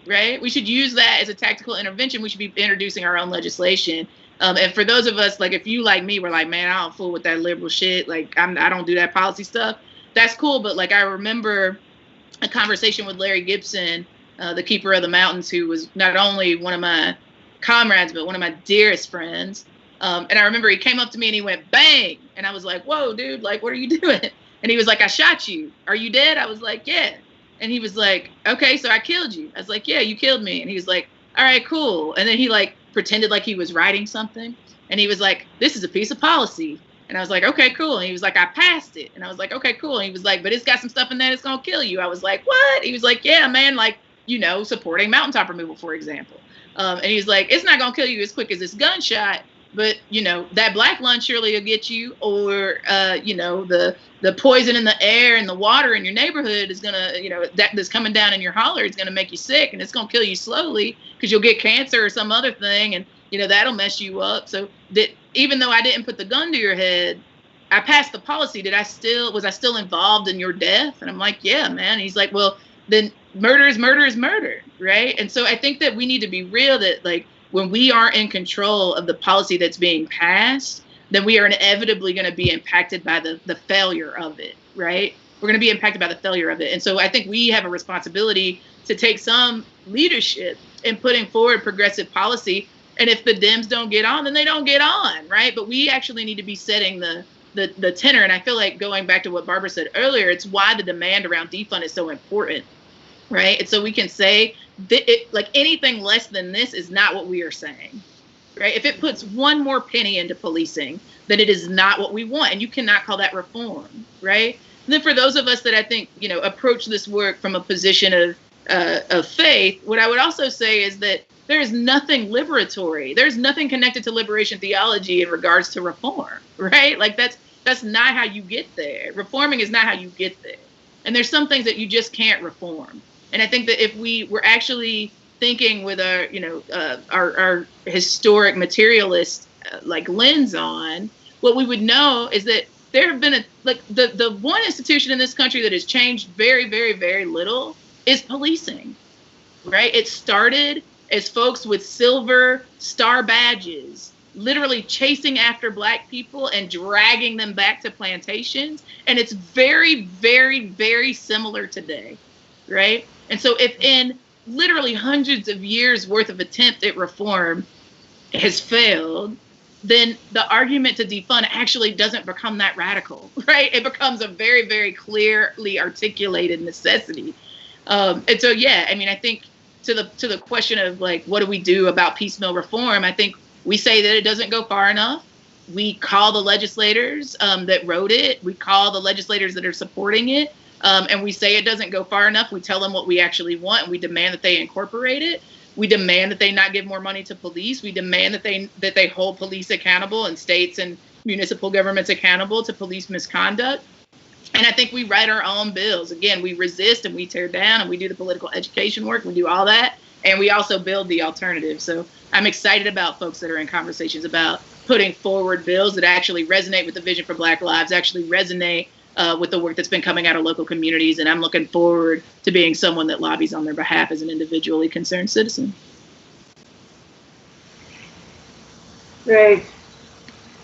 right? We should use that as a tactical intervention. We should be introducing our own legislation. And for those of us, like if you like me, were like, man, I don't fool with that liberal shit. Like I don't do that policy stuff. That's cool. But like I remember a conversation with Larry Gibson, the keeper of the mountains, who was not only one of my comrades, but one of my dearest friends. And I remember he came up to me and he went, bang. And I was like, whoa, dude, like, what are you doing? And he was like, I shot you. Are you dead? I was like, yeah. And he was like, okay, so I killed you. I was like, yeah, you killed me. And he was like, all right, cool. And then he like pretended like he was writing something. And he was like, this is a piece of policy. And I was like, okay, cool. And he was like, I passed it. And I was like, okay, cool. And he was like, but it's got some stuff in there that's going to kill you. I was like, what? He was like, yeah, man, like, you know, supporting mountaintop removal, for example. And he was like, it's not going to kill you as quick as this gunshot, but, you know, that black lung surely will get you, or, you know, the poison in the air and the water in your neighborhood is going to, you know, that's coming down in your holler is going to make you sick, and it's going to kill you slowly because you'll get cancer or some other thing, and, you know, that'll mess you up. So that even though I didn't put the gun to your head, I passed the policy. Was I still involved in your death? And I'm like, yeah, man. And he's like, well, then murder is murder is murder, right? And so I think that we need to be real that, like, when we aren't in control of the policy that's being passed, then we are inevitably going to be impacted by the failure of it, right? We're going to be impacted by the failure of it. And so I think we have a responsibility to take some leadership in putting forward progressive policy. And if the Dems don't get on, then they don't get on, right? But we actually need to be setting the tenor. And I feel like, going back to what Barbara said earlier, it's why the demand around defund is so important, right? And so we can say that like anything less than this is not what we are saying, right? If it puts one more penny into policing, then it is not what we want. And you cannot call that reform, right? And then for those of us that I think, you know, approach this work from a position of faith, what I would also say is that there is nothing liberatory. There's nothing connected to liberation theology in regards to reform, right? Like that's not how you get there. Reforming is not how you get there. And there's some things that you just can't reform. And I think that if we were actually thinking with our, you know, our historic materialist like lens on, what we would know is that there have been the one institution in this country that has changed very, very, very little is policing, right? It started as folks with silver star badges literally chasing after Black people and dragging them back to plantations. And it's very, very, very similar today, right? And so if in literally hundreds of years worth of attempt at reform has failed, then the argument to defund actually doesn't become that radical, right? It becomes a very, very clearly articulated necessity. And so, yeah, I mean, I think to the question of like, what do we do about piecemeal reform? I think we say that it doesn't go far enough. We call the legislators that wrote it. We call the legislators that are supporting it. And we say it doesn't go far enough. We tell them what we actually want, and we demand that they incorporate it. We demand that they not give more money to police. We demand that they hold police accountable and states and municipal governments accountable to police misconduct. And I think we write our own bills. Again, we resist and we tear down and we do the political education work. We do all that. And we also build the alternative. So I'm excited about folks that are in conversations about putting forward bills that actually resonate with the vision for Black lives, actually resonate with the work that's been coming out of local communities. And I'm looking forward to being someone that lobbies on their behalf as an individually concerned citizen. Great.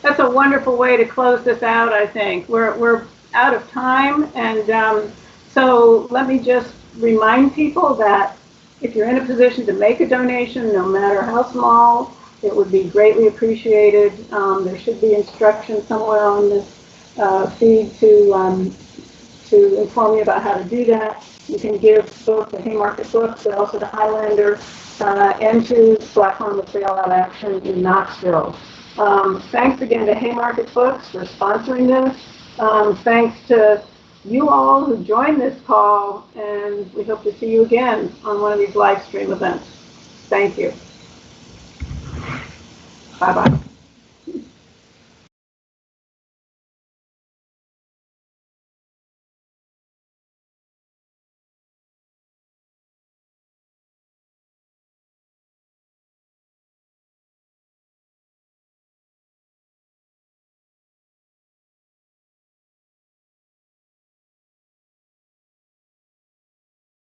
That's a wonderful way to close this out, I think. We're out of time. And so let me just remind people that if you're in a position to make a donation, no matter how small, it would be greatly appreciated. There should be instructions somewhere on this feed to inform you about how to do that. You can give both to Haymarket Books, but also to Highlander, and to Black Farmers Bailout Action in Knoxville. Thanks again to Haymarket Books for sponsoring this. Thanks to you all who joined this call, and we hope to see you again on one of these live stream events. Thank you. Bye-bye.